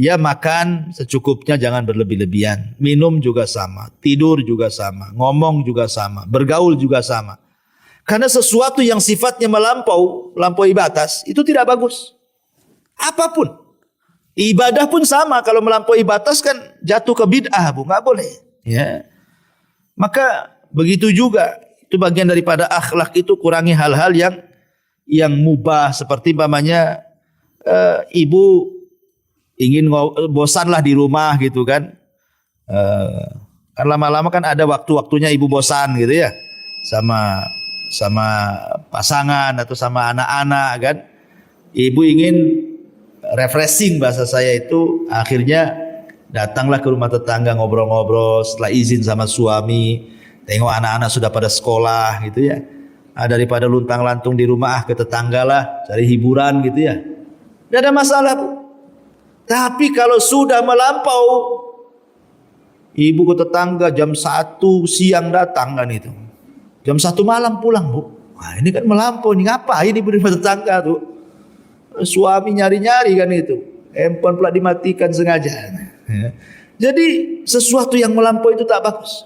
Ya makan secukupnya, jangan berlebih-lebihan. Minum juga sama, tidur juga sama, ngomong juga sama, bergaul juga sama. Karena sesuatu yang sifatnya melampaui batas itu tidak bagus. Apapun. Ibadah pun sama, kalau melampaui batas kan jatuh ke bid'ah, Bu, enggak boleh. Ya. Maka begitu juga, itu bagian daripada akhlak itu, kurangi hal-hal yang mubah, seperti umpamanya ibu ingin bosanlah di rumah gitu kan. Kan lama-lama kan ada waktu-waktunya ibu bosan gitu ya. Sama pasangan atau sama anak-anak kan. Ibu ingin refreshing, bahasa saya itu, akhirnya datanglah ke rumah tetangga, ngobrol-ngobrol, setelah izin sama suami, tengok anak-anak sudah pada sekolah gitu ya. Daripada luntang-lantung di rumah, ke tetangga lah, cari hiburan gitu ya. Tidak ada masalah, Bu. Tapi kalau sudah melampau, ibu ke tetangga jam 1 siang datang kan itu, jam 1 malam pulang, Bu. Wah, ini kan melampau, ini ngapain ibu di rumah tetangga tuh? Suami nyari-nyari kan itu, handphone pula dimatikan sengaja. Jadi sesuatu yang melampau itu tak bagus.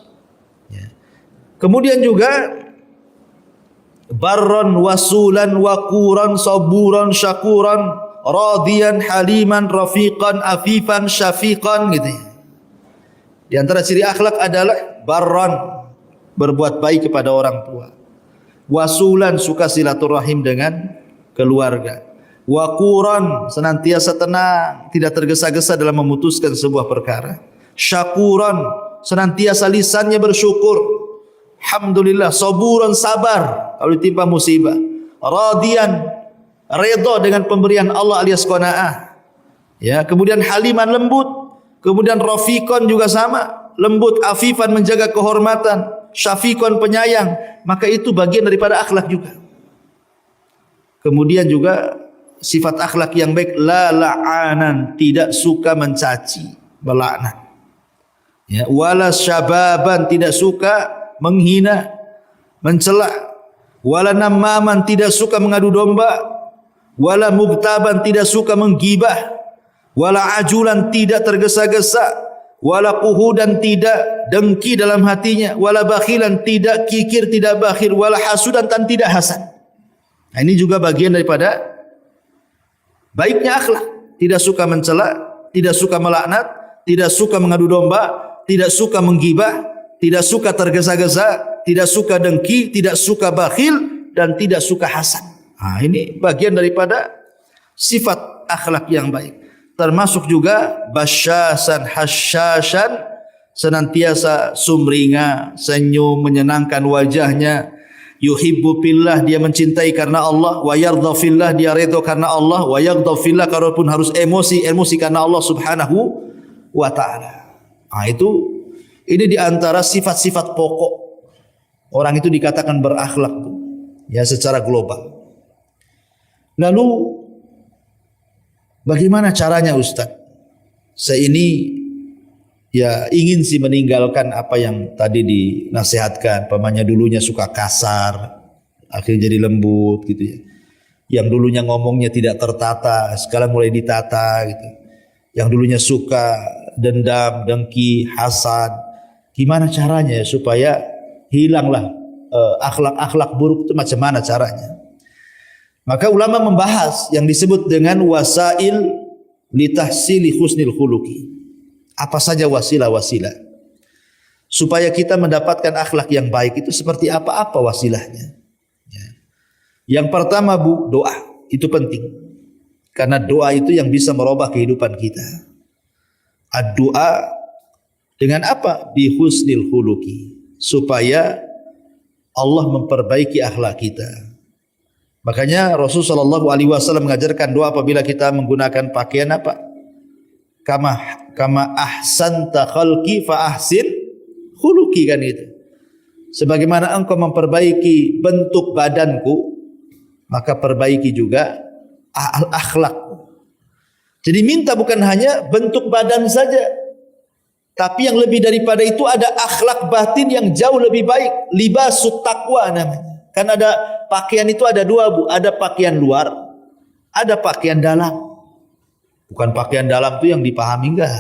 Kemudian juga barron wasulan wakuran saburan syakuran radiyan haliman rafiqan afifan syafiqan gitu ya. Di antara ciri akhlak adalah barron, berbuat baik kepada orang tua. Wasulan, suka silaturahim dengan keluarga. Wakuran, senantiasa tenang, tidak tergesa-gesa dalam memutuskan sebuah perkara. Syakuran, senantiasa lisannya bersyukur. Alhamdulillah. Saburan, sabar kalau ditimpa musibah. Radiyan, redha dengan pemberian Allah alias qanaah. Ya, kemudian haliman, lembut. Kemudian rafiqan juga sama, lembut. Afifan, menjaga kehormatan. Syafiqan, penyayang. Maka itu bagian daripada akhlak juga. Kemudian juga sifat akhlak yang baik, la la'anan, tidak suka mencaci, melaknat. Ya, wala syababan, tidak suka menghina, mencela. Wala namaman, tidak suka mengadu domba. Wala mubtaban, tidak suka menggibah. Wala ajulan, tidak tergesa-gesa. wala quhudan, tidak dengki dalam hatinya, wala bakhilan, tidak kikir, tidak bakhil, wala hasudan, dan tidak hasad. Nah, ini juga bagian daripada baiknya akhlak. Tidak suka mencela, tidak suka melaknat, tidak suka mengadu domba, tidak suka menggibah, tidak suka tergesa-gesa, tidak suka dengki, tidak suka bakhil, dan tidak suka hasad. Nah, ini bagian daripada sifat akhlak yang baik. Termasuk juga basyasan hasyasyan, senantiasa sumringah, senyum, menyenangkan wajahnya. Yuhibbu fillah, dia mencintai karena Allah, wa yardha fillah, dia redha karena Allah, wa yaghdha fillah, kalaupun harus emosi karena Allah Subhanahu wa taala. Nah, ini di antara sifat-sifat pokok orang itu dikatakan berakhlak, ya, secara global. Lalu bagaimana caranya, Ustaz? Saya ini ya ingin sih meninggalkan apa yang tadi dinasihatkan. Pamannya dulunya suka kasar, akhirnya jadi lembut gitu ya. Yang dulunya ngomongnya tidak tertata, sekarang mulai ditata gitu. Yang dulunya suka dendam, dengki, hasad. Gimana caranya supaya hilanglah akhlak-akhlak buruk itu, macam mana caranya? Maka ulama membahas yang disebut dengan wasail litahsili husnil khuluqi. Apa saja wasilah-wasilah supaya kita mendapatkan akhlak yang baik itu, seperti apa wasilahnya? Ya. Yang pertama, Bu, doa. Itu penting. Karena doa itu yang bisa merubah kehidupan kita. Ad-doa dengan apa? Bi husnil khuluqi. Supaya Allah memperbaiki akhlak kita. Makanya Rasulullah SAW mengajarkan doa apabila kita menggunakan pakaian apa? Kama ahsanta khalqi fa ahsin khuluqi, kan itu. Sebagaimana engkau memperbaiki bentuk badanku, maka perbaiki juga akhlakku. Jadi minta bukan hanya bentuk badan saja, tapi yang lebih daripada itu ada akhlak batin yang jauh lebih baik. Libasut taqwa namanya. Kan ada pakaian itu ada dua, Bu. Ada pakaian luar, ada pakaian dalam. Bukan pakaian dalam itu yang dipahami, enggak.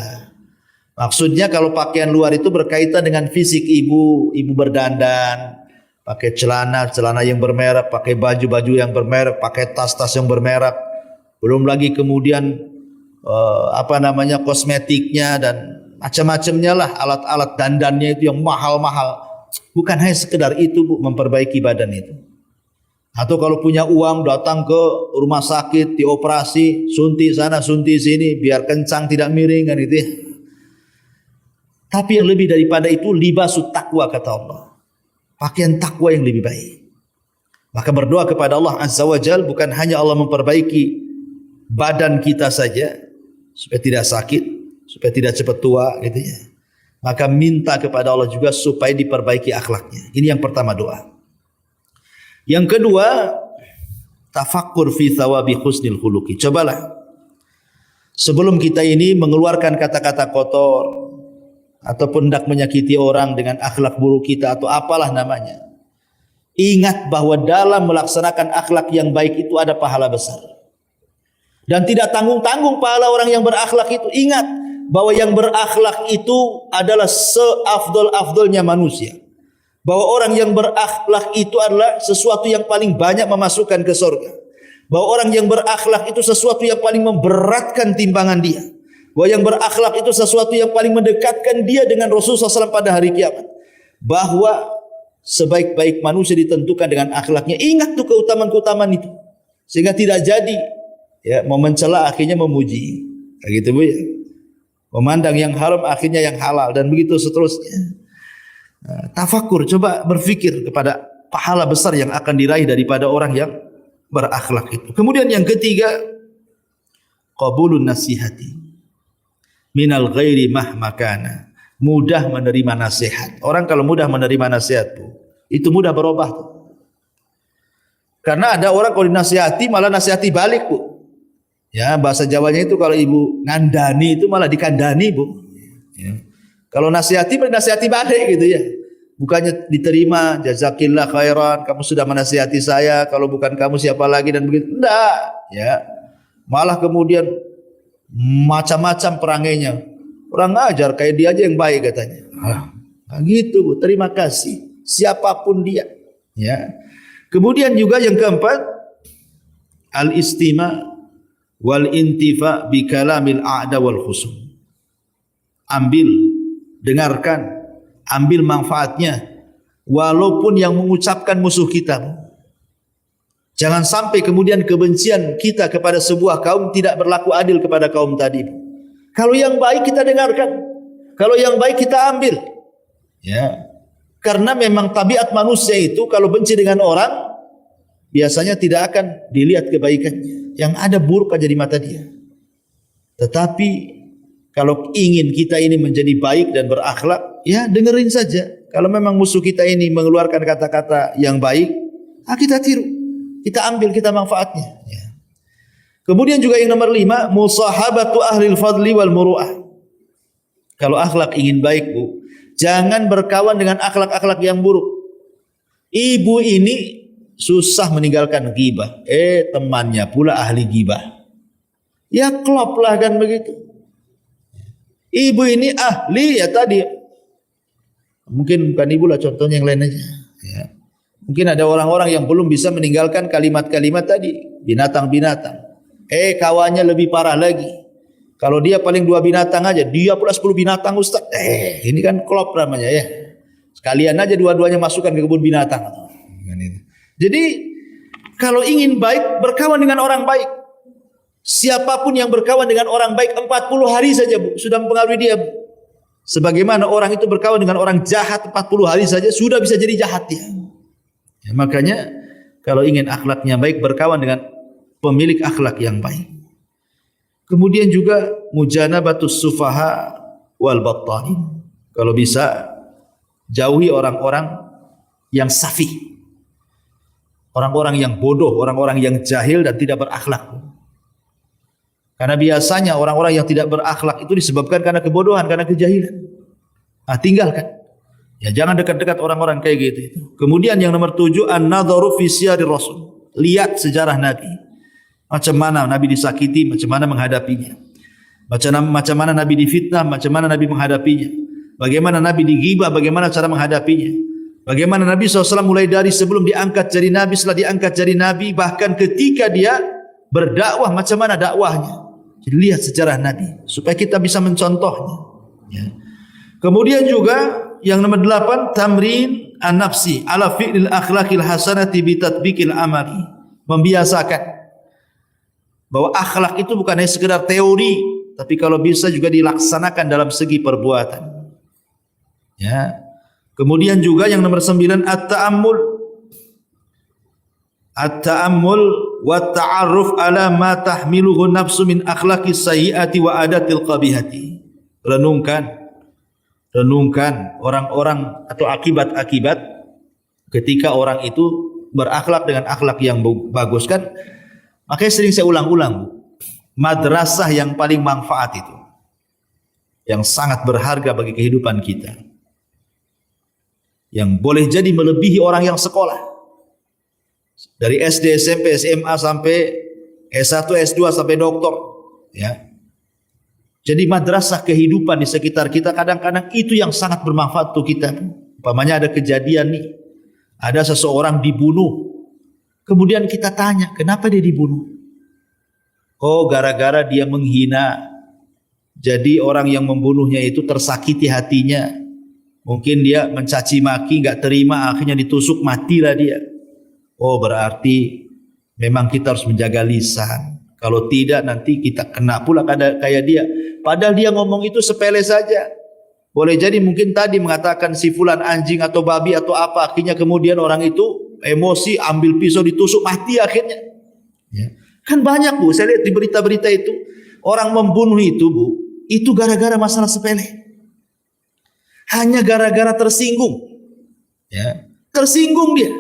Maksudnya kalau pakaian luar itu berkaitan dengan fisik ibu berdandan, pakai celana yang bermerek, pakai baju yang bermerek, pakai tas yang bermerek. Belum lagi kemudian kosmetiknya dan macam-macamnya lah, alat-alat dandannya itu yang mahal-mahal. Bukan hanya sekedar itu, Bu, memperbaiki badan itu. Atau kalau punya uang datang ke rumah sakit, dioperasi, suntik sana, suntik sini, biar kencang tidak miring, kan itu ya. Tapi yang lebih daripada itu, libasut taqwa, kata Allah. Pakaian takwa yang lebih baik. Maka berdoa kepada Allah Azza wa Jal, bukan hanya Allah memperbaiki badan kita saja, supaya tidak sakit, supaya tidak cepat tua, gitu ya. Maka minta kepada Allah juga supaya diperbaiki akhlaknya. Ini yang pertama, doa. Yang kedua, tafakkur fi thawabi husnil khuluqi. Cobalah sebelum kita ini mengeluarkan kata-kata kotor ataupun hendak menyakiti orang dengan akhlak buruk kita atau apalah namanya, ingat bahwa dalam melaksanakan akhlak yang baik itu ada pahala besar. Dan tidak tanggung-tanggung pahala orang yang berakhlak itu. Ingat bahwa yang berakhlak itu adalah seafdol-afdolnya manusia. Bahwa orang yang berakhlak itu adalah sesuatu yang paling banyak memasukkan ke surga. Bahwa orang yang berakhlak itu sesuatu yang paling memberatkan timbangan dia. Bahwa yang berakhlak itu sesuatu yang paling mendekatkan dia dengan Rasulullah SAW pada hari kiamat. Bahwa sebaik-baik manusia ditentukan dengan akhlaknya. Ingat tuh keutamaan-keutamaan itu. Sehingga tidak jadi ya mau mencela akhirnya memuji. Kayak gitu, Bu, ya. Memandang yang haram akhirnya yang halal, dan begitu seterusnya. Tafakur, coba berfikir kepada pahala besar yang akan diraih daripada orang yang berakhlak itu. Kemudian yang ketiga, qabulun nasihati minal ghairi mahmakana. Mudah menerima nasihat. Orang kalau mudah menerima nasihat, Bu, itu mudah berubah. Karena ada orang kalau dinasihati malah nasihati balik, Bu. Ya, bahasa Jawanya itu kalau ibu ngandani itu malah dikandani, Bu. Ya. Kalau nasihati balik gitu ya. Bukannya diterima, jazakillah khairan, kamu sudah menasihati saya, kalau bukan kamu siapa lagi, dan begitu. Enggak, ya. Malah kemudian macam-macam perangainya. Kurang ajar, kayak dia aja yang baik katanya. Nah, gitu Bu, terima kasih. Siapapun dia. Ya. Kemudian juga yang keempat, al-istima' wal intifa' bi kalamil a'da wal khusum. Ambil, dengarkan, ambil manfaatnya walaupun yang mengucapkan musuh kita. Jangan sampai kemudian kebencian kita kepada sebuah kaum tidak berlaku adil kepada kaum tadi. Kalau yang baik kita dengarkan, kalau yang baik kita ambil. Ya. Karena memang tabiat manusia itu kalau benci dengan orang biasanya tidak akan dilihat kebaikannya. Yang ada buruk aja di mata dia. Tetapi kalau ingin kita ini menjadi baik dan berakhlak, ya dengerin saja. Kalau memang musuh kita ini mengeluarkan kata-kata yang baik, kita tiru, kita ambil, kita manfaatnya. Ya. Kemudian juga yang nomor 5, musahabatu ahlil fadli wal muru'ah. Kalau akhlak ingin baik Bu, jangan berkawan dengan akhlak-akhlak yang buruk. Ibu ini susah meninggalkan ghibah. Temannya pula ahli ghibah. Ya klop lah kan begitu. Ibu ini ahli ya tadi. Mungkin bukan ibu lah, contohnya yang lain aja. Ya. Mungkin ada orang-orang yang belum bisa meninggalkan kalimat-kalimat tadi. Binatang-binatang. Kawannya lebih parah lagi. Kalau dia paling 2 binatang aja, dia pula 10 binatang Ustaz. Ini kan klop namanya ya. Sekalian aja dua-duanya masukkan ke kebun binatang. Jadi kalau ingin baik, berkawan dengan orang baik. Siapapun yang berkawan dengan orang baik 40 hari saja Bu, sudah mempengaruhi dia Bu. Sebagaimana orang itu berkawan dengan orang jahat 40 hari saja sudah bisa jadi jahat dia. Ya, makanya kalau ingin akhlaknya baik, berkawan dengan pemilik akhlak yang baik. Kemudian juga mujanabatus sufaha wal battalin. Kalau bisa jauhi orang-orang yang safi. Orang-orang yang bodoh, orang-orang yang jahil dan tidak berakhlak. Karena biasanya orang-orang yang tidak berakhlak itu disebabkan karena kebodohan, karena kejahilan. Tinggalkan. Ya, jangan dekat-dekat orang-orang kayak gitu. Kemudian yang nomor 7, an-nadharu fi siyari Rasul. Lihat sejarah Nabi. Macam mana Nabi disakiti, macam mana menghadapinya. Macam mana Nabi difitnah, macam mana Nabi menghadapinya. Bagaimana Nabi dighibah, bagaimana cara menghadapinya. Bagaimana Nabi SAW mulai dari sebelum diangkat jadi Nabi, setelah diangkat jadi Nabi, bahkan ketika dia berdakwah, macam mana dakwahnya. Jadi lihat sejarah Nabi, supaya kita bisa mencontohnya. Ya. Kemudian juga yang nomor 8, tamrin an-nafsi ala fi'lil akhlaqil hasanati bi tatbiqil amali. Membiasakan bahwa akhlak itu bukan hanya sekedar teori, tapi kalau bisa juga dilaksanakan dalam segi perbuatan. Ya. Kemudian juga yang nomor 9, at-ta'ammul wa ta'arruf ala ma tahmiluhu nafsu min akhlaqis sayyiati wa adatil qabihati. Renungkan orang-orang atau akibat-akibat ketika orang itu berakhlak dengan akhlak yang bagus kan. Makanya sering saya ulang-ulang, madrasah yang paling manfaat itu, yang sangat berharga bagi kehidupan kita, yang boleh jadi melebihi orang yang sekolah, dari SD, SMP, SMA sampai S1, S2 sampai doktor, ya. Jadi madrasah kehidupan di sekitar kita kadang-kadang itu yang sangat bermanfaat untuk kita. Umpamanya ada kejadian nih, ada seseorang dibunuh. Kemudian kita tanya, kenapa dia dibunuh? Oh, gara-gara dia menghina. Jadi orang yang membunuhnya itu tersakiti hatinya. Mungkin dia mencaci maki, enggak terima, akhirnya ditusuk, matilah dia. Oh, berarti memang kita harus menjaga lisan. Kalau tidak nanti kita kena pula kayak dia. Padahal dia ngomong itu sepele saja. Boleh jadi mungkin tadi mengatakan si fulan anjing atau babi atau apa, akhirnya kemudian orang itu emosi, ambil pisau, ditusuk, mati akhirnya. Ya. Kan banyak Bu, saya lihat di berita-berita itu, orang membunuh itu Bu, itu gara-gara masalah sepele. Hanya gara-gara tersinggung. Ya. Tersinggung dia.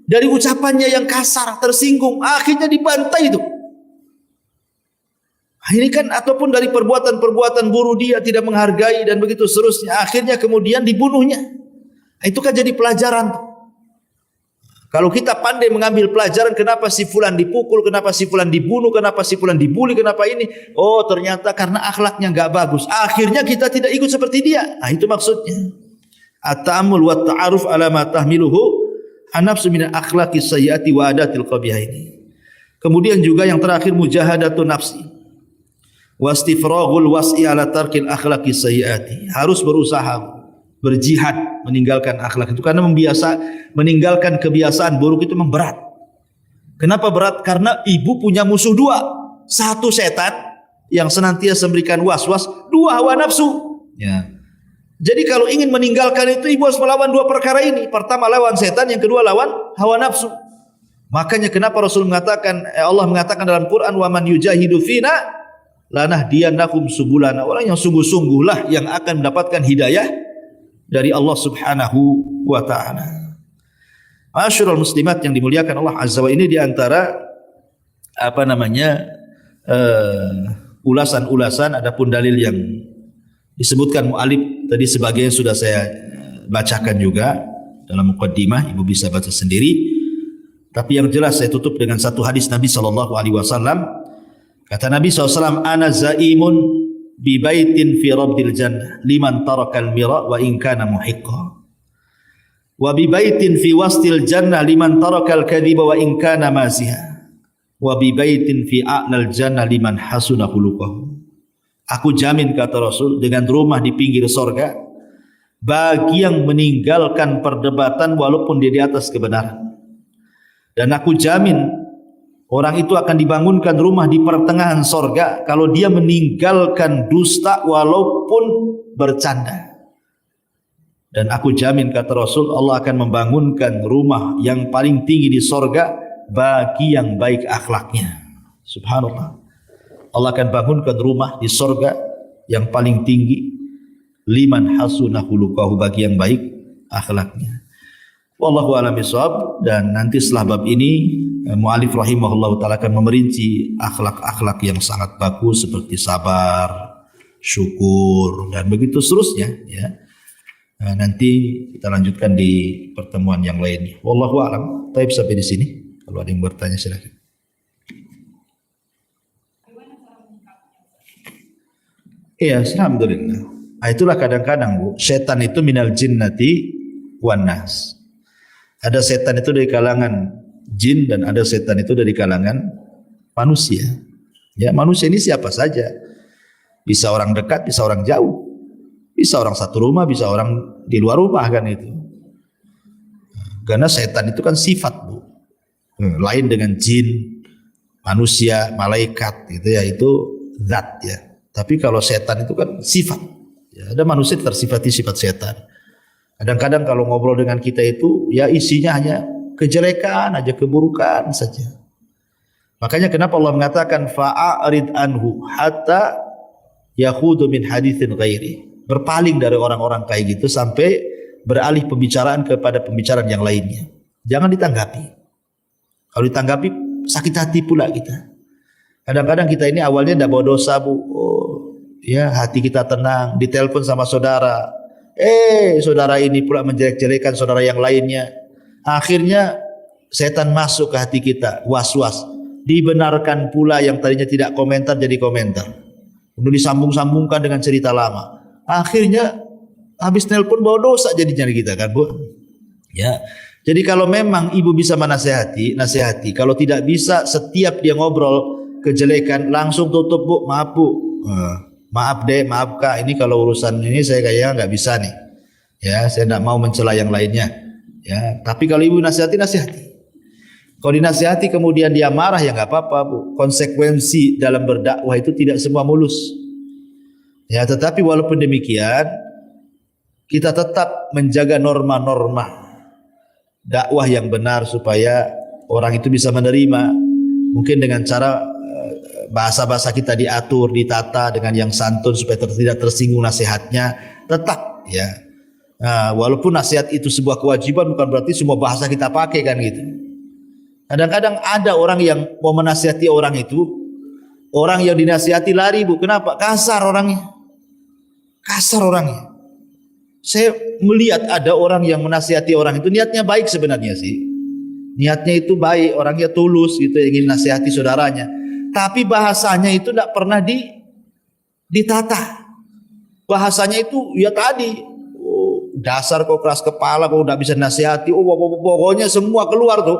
Dari ucapannya yang kasar, tersinggung, akhirnya dibantai itu. Ini kan ataupun dari perbuatan-perbuatan buruk dia, tidak menghargai dan begitu seterusnya, akhirnya kemudian dibunuhnya. Itu kan jadi pelajaran. Kalau kita pandai mengambil pelajaran kenapa si fulan dipukul, kenapa si fulan dibunuh, kenapa si fulan dibuli, kenapa ini? Oh, ternyata karena akhlaknya enggak bagus. Akhirnya kita tidak ikut seperti dia. Nah, itu maksudnya. At-ta'ammul wa ta'aruf ala ma tahmiluhu an-nafsu min akhlaqis sayyiati wa adatil qabihah ini. Kemudian juga yang terakhir mujahadatun nafsi. Wastifraghul was'i ala tarkil akhlaqis sayyiati. Harus berusaha berjihad meninggalkan akhlak itu karena meninggalkan kebiasaan buruk itu memang berat. Kenapa berat? Karena ibu punya musuh dua. Satu setan yang senantiasa memberikan was-was, dua hawa nafsu. Ya. Jadi kalau ingin meninggalkan itu ibu harus melawan dua perkara ini. Pertama lawan setan, yang kedua lawan hawa nafsu. Makanya kenapa Rasul mengatakan, Allah mengatakan dalam Quran, wa man yujahidu fina lanahdiyannahum subulana. Orang yang sungguh-sungguhlah yang akan mendapatkan hidayah dari Allah Subhanahu wa taala. Masyarul muslimat yang dimuliakan Allah Azza wa ini di antara ulasan-ulasan adapun dalil yang disebutkan mu'alif tadi sebagian sudah saya bacakan juga dalam muqaddimah, ibu bisa baca sendiri. Tapi yang jelas saya tutup dengan satu hadis Nabi sallallahu alaihi wasallam. Kata Nabi SAW, ana zaimun bi baitin fi rabbil jannah liman tarakal mira wa in kana muhiqqa wa bi baitin fi wastil jannah liman tarakal kadhiba wa in kana maziha wa bi baitin fi a'lal jannah liman hasuna khuluquhu. Aku jamin, kata Rasul, dengan rumah di pinggir sorga bagi yang meninggalkan perdebatan walaupun dia di atas kebenaran, dan aku jamin orang itu akan dibangunkan rumah di pertengahan sorga kalau dia meninggalkan dusta walaupun bercanda. Dan aku jamin, kata Rasul, Allah akan membangunkan rumah yang paling tinggi di sorga bagi yang baik akhlaknya. Subhanallah. Allah akan bangunkan rumah di sorga yang paling tinggi liman hasuna khuluquhu, bagi yang baik akhlaknya. Wallahu a'lam bishawab. Dan nanti setelah bab ini mu'alif rahimahullah ta'ala akan memerinci akhlak-akhlak yang sangat bagus seperti sabar, syukur, dan begitu seterusnya ya. Nanti kita lanjutkan di pertemuan yang lainnya. Wallahu a'lam. Baik, sampai di sini. Kalau ada yang bertanya silakan. Iya, alhamdulillah. Itulah kadang-kadang Bu, setan itu minal jinnati wan nas. Ada setan itu dari kalangan jin dan ada setan itu dari kalangan manusia. Ya, manusia ini siapa saja. Bisa orang dekat, bisa orang jauh. Bisa orang satu rumah, bisa orang di luar rumah kan itu. Karena setan itu kan sifat Bu. Lain dengan jin, manusia, malaikat gitu ya, itu zat ya. Tapi kalau setan itu kan sifat. Ya, ada manusia tersifati sifat setan. Kadang-kadang kalau ngobrol dengan kita itu ya isinya hanya kejelekan aja, keburukan saja. Makanya kenapa Allah mengatakan fa'arid anhu hatta yakhudu min haditsin ghairi. Berpaling dari orang-orang kayak gitu sampai beralih pembicaraan kepada pembicaraan yang lainnya. Jangan ditanggapi. Kalau ditanggapi sakit hati pula kita. Kadang-kadang kita ini awalnya tidak bawa dosa Bu. Oh, ya hati kita tenang. Ditelepon sama saudara. Saudara ini pula menjelek-jelekan saudara yang lainnya. Akhirnya setan masuk ke hati kita, was-was. Dibenarkan pula yang tadinya tidak komentar jadi komentar. Kemudian disambung-sambungkan dengan cerita lama. Akhirnya habis nelpon bawa dosa jadinya kita kan Bu. Ya. Jadi kalau memang ibu bisa menasehati, nasihati. Kalau tidak bisa, setiap dia ngobrol kejelekan langsung tutup Bu. Maaf Bu. Maaf Dek, maaf Kak. Ini kalau urusan ini saya kayaknya nggak bisa nih. Ya, saya tidak mau mencela yang lainnya. Ya, tapi kalau ibu nasihati, nasihati. Kalau dinasihati kemudian dia marah ya nggak apa-apa Bu. Konsekuensi dalam berdakwah itu tidak semua mulus. Ya, tetapi walaupun demikian kita tetap menjaga norma-norma dakwah yang benar supaya orang itu bisa menerima. Mungkin dengan cara bahasa-bahasa kita diatur, ditata dengan yang santun supaya tidak tersinggung nasihatnya. Tetap ya. Nah, walaupun nasihat itu sebuah kewajiban bukan berarti semua bahasa kita pakai kan gitu. Kadang-kadang ada orang yang mau menasihati orang itu, orang yang dinasihati lari Bu. Kenapa? Kasar orangnya. Kasar orangnya. Saya melihat ada orang yang menasihati orang itu niatnya baik sebenarnya sih. Niatnya itu baik, orangnya tulus gitu, ingin nasihati saudaranya. Tapi bahasanya itu tidak pernah ditata. Bahasanya itu ya tadi, dasar kau keras kepala, kau tidak bisa nasihati, pokoknya semua keluar tuh.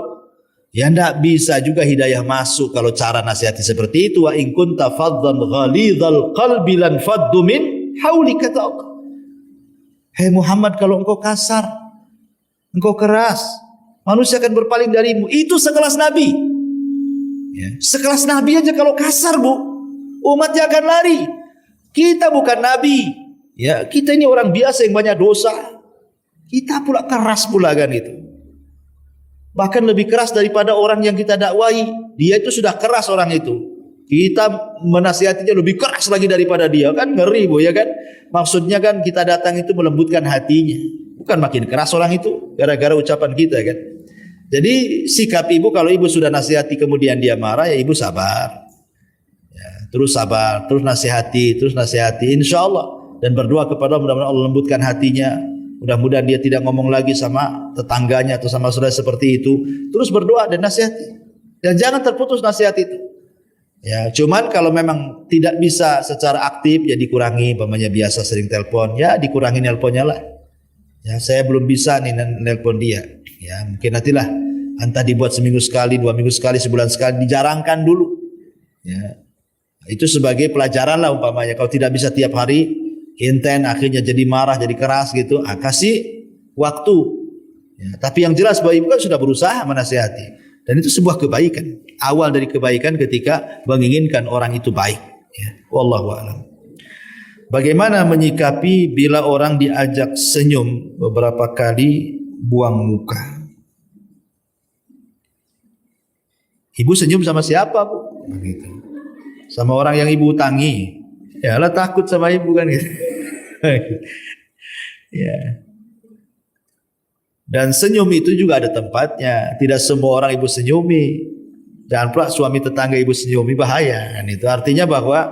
Ya tidak bisa juga hidayah masuk kalau cara nasihati seperti itu. Wa in kunta faddan ghalidhal qalbi lan faddu min hauli, kata Allah. Hei Muhammad, kalau engkau kasar, engkau keras, manusia akan berpaling darimu. Itu sekelas Nabi. Ya. Sekelas Nabi aja kalau kasar, Bu, umatnya akan lari. Kita bukan Nabi. Ya, kita ini orang biasa yang banyak dosa. Kita pula keras pula kan itu. Bahkan lebih keras daripada orang yang kita dakwai. Dia itu sudah keras orang itu. Kita menasihatinya lebih keras lagi daripada dia. Kan ngeri, Bu, ya kan? Maksudnya kan kita datang itu melembutkan hatinya. Bukan makin keras orang itu gara-gara ucapan kita kan. Jadi sikap ibu, kalau ibu sudah nasihati kemudian dia marah, ya ibu sabar. Ya, terus sabar, terus nasihati insya Allah. Dan berdoa kepada Allah, mudah-mudahan Allah lembutkan hatinya. Mudah-mudahan dia tidak ngomong lagi sama tetangganya atau sama saudara seperti itu. Terus berdoa dan nasihati. Dan jangan terputus nasihat itu. Ya, cuman kalau memang tidak bisa secara aktif, ya dikurangi. Umpamanya biasa sering telepon, ya dikurangi nelponnya lah. Ya, saya belum bisa nih nelpon dia. Ya, mungkin nantilah. Entah dibuat seminggu sekali, 2 minggu sekali, sebulan sekali, dijarangkan dulu. Ya, itu sebagai pelajaran lah umpamanya. Kalau tidak bisa tiap hari, inten akhirnya jadi marah, jadi keras gitu, kasih waktu. Ya, tapi yang jelas bahwa ibu kan sudah berusaha menasihati, dan itu sebuah kebaikan. Awal dari kebaikan ketika menginginkan orang itu baik. Ya, wallahu a'lam. Bagaimana menyikapi bila orang diajak senyum beberapa kali buang muka? Ibu senyum sama siapa, Bu? Begitu. Sama orang yang ibu utangi. Ya lah, takut sama ibu kan gitu. Ya. Dan senyum itu juga ada tempatnya. Tidak semua orang ibu senyumi. Jangan pula suami tetangga ibu senyumi, bahaya kan itu. Artinya bahwa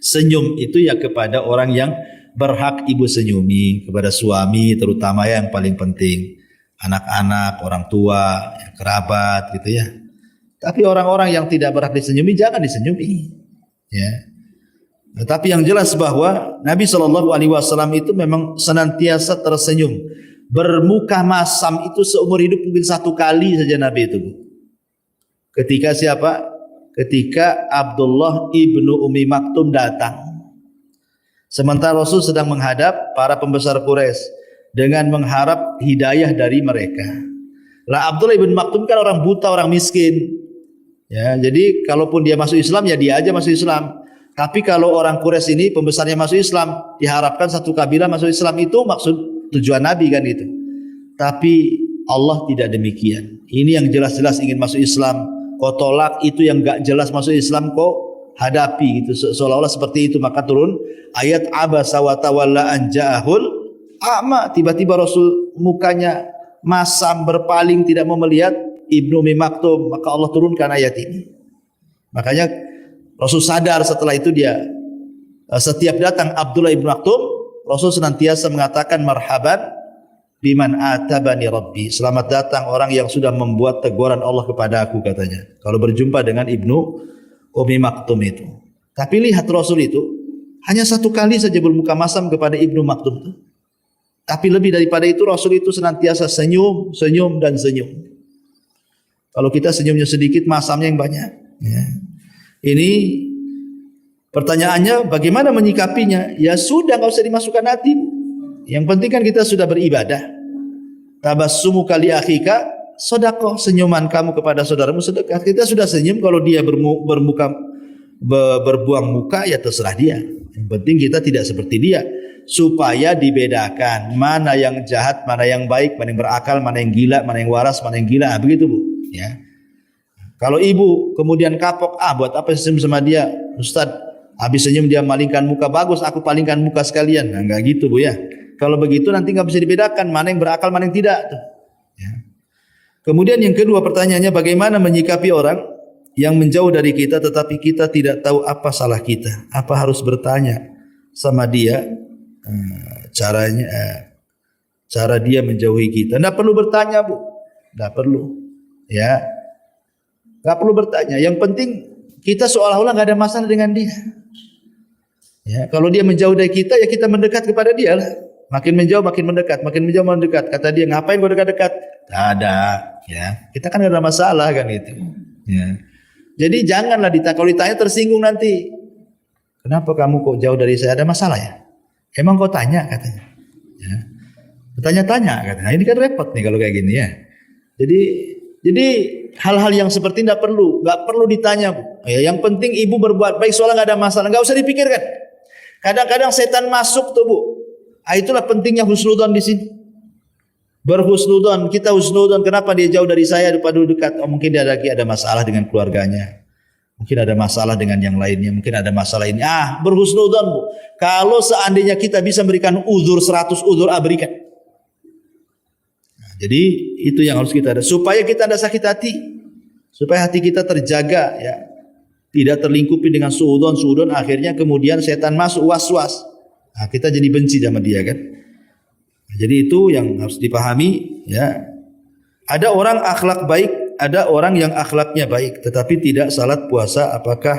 senyum itu ya kepada orang yang berhak ibu senyumi, kepada suami terutama yang paling penting, anak-anak, orang tua, kerabat gitu ya. Tapi orang-orang yang tidak berhak disenyumi jangan disenyumi. Ya. Tetapi yang jelas bahwa Nabi SAW itu memang senantiasa tersenyum. Bermuka masam itu seumur hidup mungkin 1 kali saja Nabi itu. Ketika siapa? Ketika Abdullah ibnu Umi Maktum datang. Sementara Rasul sedang menghadap para pembesar Quraisy dengan mengharap hidayah dari mereka. Lah Abdullah ibnu Maktum kan orang buta, orang miskin. Ya, jadi kalaupun dia masuk Islam, ya dia aja masuk Islam. Tapi kalau orang Quraisy ini pembesarnya masuk Islam, diharapkan satu kabilah masuk Islam, itu maksud tujuan Nabi kan itu. Tapi Allah tidak demikian. Ini yang jelas-jelas ingin masuk Islam, kau tolak. Itu yang gak jelas masuk Islam kau hadapi gitu. Seolah-olah seperti itu. Maka turun ayat abasa wa tawalla an ja'ahul a'ma. Tiba-tiba Rasul mukanya masam, berpaling, tidak mau melihat Ibnu Umi Maktum. Maka Allah turunkan ayat ini. Makanya Rasul sadar setelah itu, dia setiap datang Abdullah ibn Maktum, Rasul senantiasa mengatakan marhaban biman atabani rabbi. Selamat datang orang yang sudah membuat teguran Allah kepada aku, katanya. Kalau berjumpa dengan Ibnu Umi Maktum itu. Tapi lihat Rasul itu hanya 1 kali saja bermuka masam kepada Ibnu Maktum itu. Tapi lebih daripada itu Rasul itu senantiasa senyum, senyum dan senyum. Kalau kita senyumnya sedikit, masamnya yang banyak. Ya. Ini pertanyaannya bagaimana menyikapinya? Ya sudah, enggak usah dimasukkan hati. Yang penting kan kita sudah beribadah. Tabassumu kali akhika sedekah, senyuman kamu kepada saudaramu sedekah. Kita sudah senyum, kalau dia berbuang muka ya terserah dia. Yang penting kita tidak seperti dia, supaya dibedakan mana yang jahat, mana yang baik, mana yang berakal, mana yang gila, mana yang waras, mana yang gila. Begitu, Bu, ya. Kalau ibu kemudian kapok, buat apa senyum sama dia? Ustaz, habis senyum dia malingkan muka, bagus, aku palingkan muka sekalian. Nah, enggak gitu, Bu, ya. Kalau begitu nanti enggak bisa dibedakan mana yang berakal, mana yang tidak. Ya. Kemudian yang kedua pertanyaannya, bagaimana menyikapi orang yang menjauh dari kita tetapi kita tidak tahu apa salah kita? Apa harus bertanya sama dia cara dia menjauhi kita? Enggak perlu bertanya, Bu. Enggak perlu. Ya, nggak perlu bertanya. Yang penting kita seolah-olah nggak ada masalah dengan dia. Ya, kalau dia menjauh dari kita, ya kita mendekat kepada dia lah. Makin menjauh, makin mendekat, makin menjauh, makin mendekat. Kata dia, ngapain kau dekat-dekat? Tidak ada. Ya, kita kan nggak ada masalah kan itu. Ya. Jadi janganlah kalau ditanya tersinggung nanti. Kenapa kamu kok jauh dari saya? Ada masalah ya? Emang kau tanya katanya. Ya. Bertanya-tanya katanya. Nah, ini kan repot nih kalau kayak gini ya. Jadi hal-hal yang seperti ini nggak perlu ditanya, Bu. Ya, yang penting ibu berbuat baik soalnya nggak ada masalah, nggak usah dipikirkan. Kadang-kadang setan masuk tuh, Bu. Ah, itulah pentingnya husnudzon di sini. Berhusnudzon, kita husnudzon. Kenapa dia jauh dari saya daripada dekat? Oh, mungkin dia lagi ada masalah dengan keluarganya. Mungkin ada masalah dengan yang lainnya, mungkin ada masalah ini. Berhusnudzon, Bu. Kalau seandainya kita bisa memberikan uzur 100 uzur, berikan. Nah, jadi itu yang harus kita ada supaya kita tidak sakit hati. Supaya hati kita terjaga ya. Tidak terlingkupi dengan suudzon, akhirnya kemudian setan masuk was-was. Nah, kita jadi benci sama dia kan. Nah, jadi itu yang harus dipahami ya. Ada orang akhlak baik, ada orang yang akhlaknya baik tetapi tidak salat puasa, apakah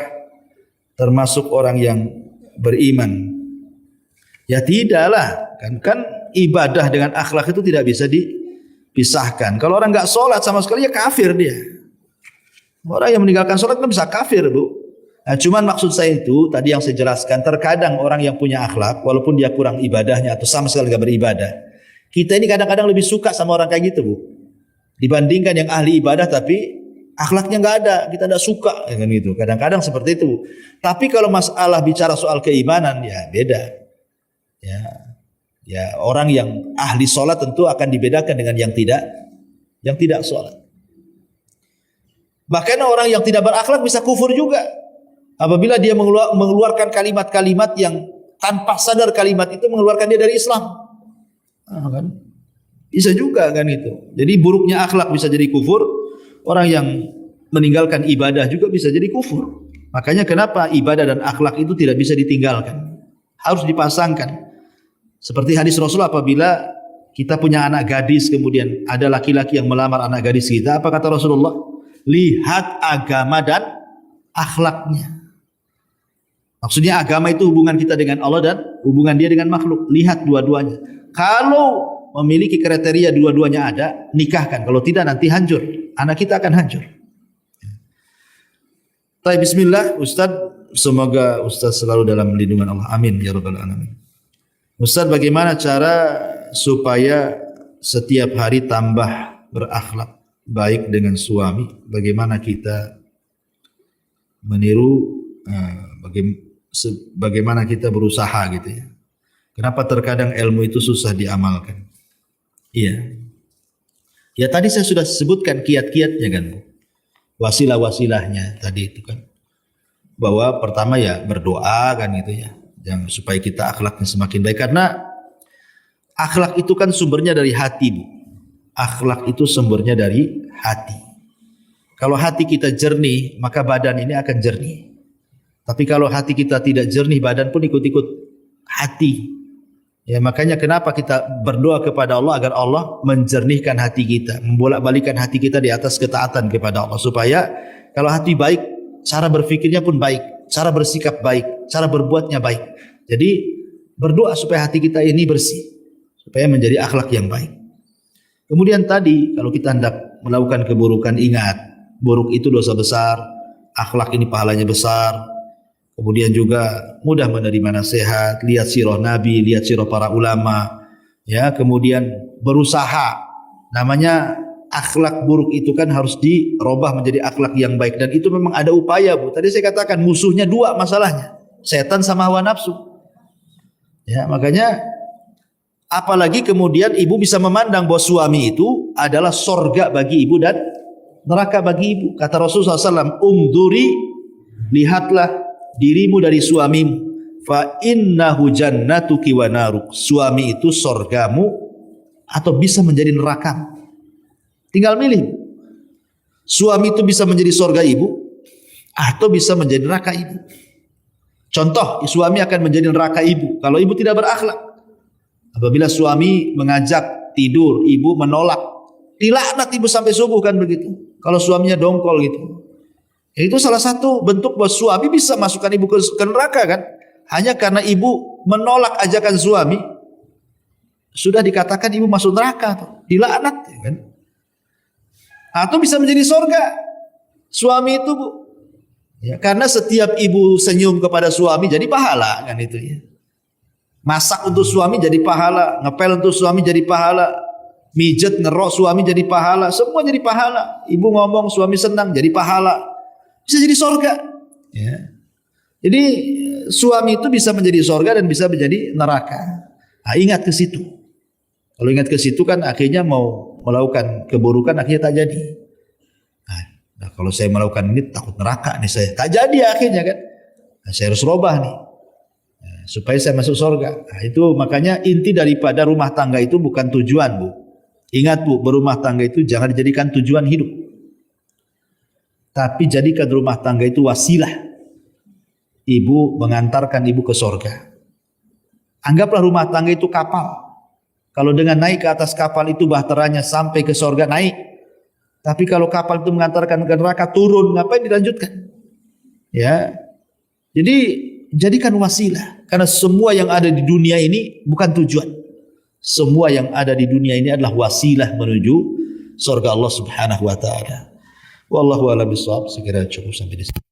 termasuk orang yang beriman? Ya tidaklah, kan ibadah dengan akhlak itu tidak bisa dipisahkan. Kalau orang enggak salat sama sekali ya kafir dia. Orang yang meninggalkan salat kan bisa kafir, Bu. Nah, cuman maksud saya itu tadi yang saya jelaskan, terkadang orang yang punya akhlak walaupun dia kurang ibadahnya atau sama sekali enggak beribadah, kita ini kadang-kadang lebih suka sama orang kayak gitu, Bu. Dibandingkan yang ahli ibadah tapi akhlaknya nggak ada, kita tidak suka kan gitu. Kadang-kadang seperti itu. Tapi kalau masalah bicara soal keimanan ya beda. Ya orang yang ahli sholat tentu akan dibedakan dengan yang tidak sholat. Bahkan orang yang tidak berakhlak bisa kufur juga apabila dia mengeluarkan kalimat-kalimat yang tanpa sadar kalimat itu mengeluarkan dia dari Islam. Kan? Bisa juga kan itu. Jadi buruknya akhlak bisa jadi kufur. Orang yang meninggalkan ibadah juga bisa jadi kufur. Makanya kenapa ibadah dan akhlak itu tidak bisa ditinggalkan. Harus dipasangkan. Seperti hadis Rasul apabila kita punya anak gadis kemudian ada laki-laki yang melamar anak gadis kita. Apa kata Rasulullah? Lihat agama dan akhlaknya. Maksudnya agama itu hubungan kita dengan Allah dan hubungan dia dengan makhluk. Lihat dua-duanya. Kalau memiliki kriteria dua-duanya ada, nikahkan. Kalau tidak nanti hancur. Anak kita akan hancur. Baik, bismillah. Ustaz, semoga Ustaz selalu dalam lindungan Allah. Amin ya rabbal alamin. Ustaz, bagaimana cara supaya setiap hari tambah berakhlak baik dengan suami? Bagaimana kita meniru bagaimana kita berusaha gitu ya. Kenapa terkadang ilmu itu susah diamalkan? Iya. Ya tadi saya sudah sebutkan kiat-kiatnya kan, Bu. Wasilah-wasilahnya tadi itu kan. Bahwa pertama ya berdoa kan gitu ya. Yang supaya kita akhlaknya semakin baik karena akhlak itu kan sumbernya dari hati, Bu. Akhlak itu sumbernya dari hati. Kalau hati kita jernih, maka badan ini akan jernih. Tapi kalau hati kita tidak jernih, badan pun ikut-ikut hati. Ya makanya kenapa kita berdoa kepada Allah agar Allah menjernihkan hati kita, membolak-balikan hati kita di atas ketaatan kepada Allah supaya kalau hati baik, cara berfikirnya pun baik, cara bersikap baik, cara berbuatnya baik. Jadi berdoa supaya hati kita ini bersih, supaya menjadi akhlak yang baik. Kemudian tadi kalau kita hendak melakukan keburukan, ingat buruk itu dosa besar, akhlak ini pahalanya besar. Kemudian juga mudah menerima nasihat, lihat sirah Nabi, lihat sirah para ulama, ya. Kemudian berusaha. Namanya akhlak buruk itu kan harus dirubah menjadi akhlak yang baik dan itu memang ada upaya, Bu. Tadi saya katakan musuhnya dua masalahnya, setan sama hawa nafsu. Ya, makanya apalagi kemudian ibu bisa memandang bahwa suami itu adalah sorga bagi ibu dan neraka bagi ibu. Kata Rasulullah SAW, umduri, lihatlah dirimu dari suamimu, fa innahu jannatuki wa naruk. Suami itu sorgamu atau bisa menjadi nerakamu. Tinggal milih. Suami itu bisa menjadi sorga ibu atau bisa menjadi neraka ibu. Contoh, suami akan menjadi neraka ibu kalau ibu tidak berakhlak. Apabila suami mengajak tidur, ibu menolak, dilaknat ibu sampai subuh kan begitu. kalau suaminya dongkol gitu. Itu salah satu bentuk bahwa suami bisa masukkan ibu ke neraka kan? Hanya karena ibu menolak ajakan suami, sudah dikatakan ibu masuk neraka, dilaknat, ya kan? Atau bisa menjadi surga suami itu, Bu. Ya, karena setiap ibu senyum kepada suami jadi pahala kan itu ya. Masak untuk suami jadi pahala, ngepel untuk suami jadi pahala, mijet ngerok suami jadi pahala, semua jadi pahala. Ibu ngomong suami senang jadi pahala, bisa jadi surga. Ya. Jadi suami itu bisa menjadi surga dan bisa menjadi neraka. Nah, ingat ke situ. Kalau ingat ke situ kan akhirnya mau melakukan keburukan akhirnya tak jadi. Nah, kalau saya melakukan ini takut neraka nih saya, tak jadi akhirnya kan. Nah, saya harus robah nih. Supaya saya masuk surga. Nah, itu makanya inti daripada rumah tangga itu bukan tujuan, Bu. Ingat, Bu, berumah tangga itu jangan dijadikan tujuan hidup. Tapi jadikan rumah tangga itu wasilah. Ibu mengantarkan ibu ke surga. Anggaplah rumah tangga itu kapal. Kalau dengan naik ke atas kapal itu bahteranya sampai ke surga naik. Tapi kalau kapal itu mengantarkan ke neraka turun, ngapain dilanjutkan? Ya. Jadi jadikan wasilah, karena semua yang ada di dunia ini bukan tujuan. Semua yang ada di dunia ini adalah wasilah menuju surga Allah Subhanahu wa taala. Wallahu a'lam bishawab. Segera cukup sampai di sini.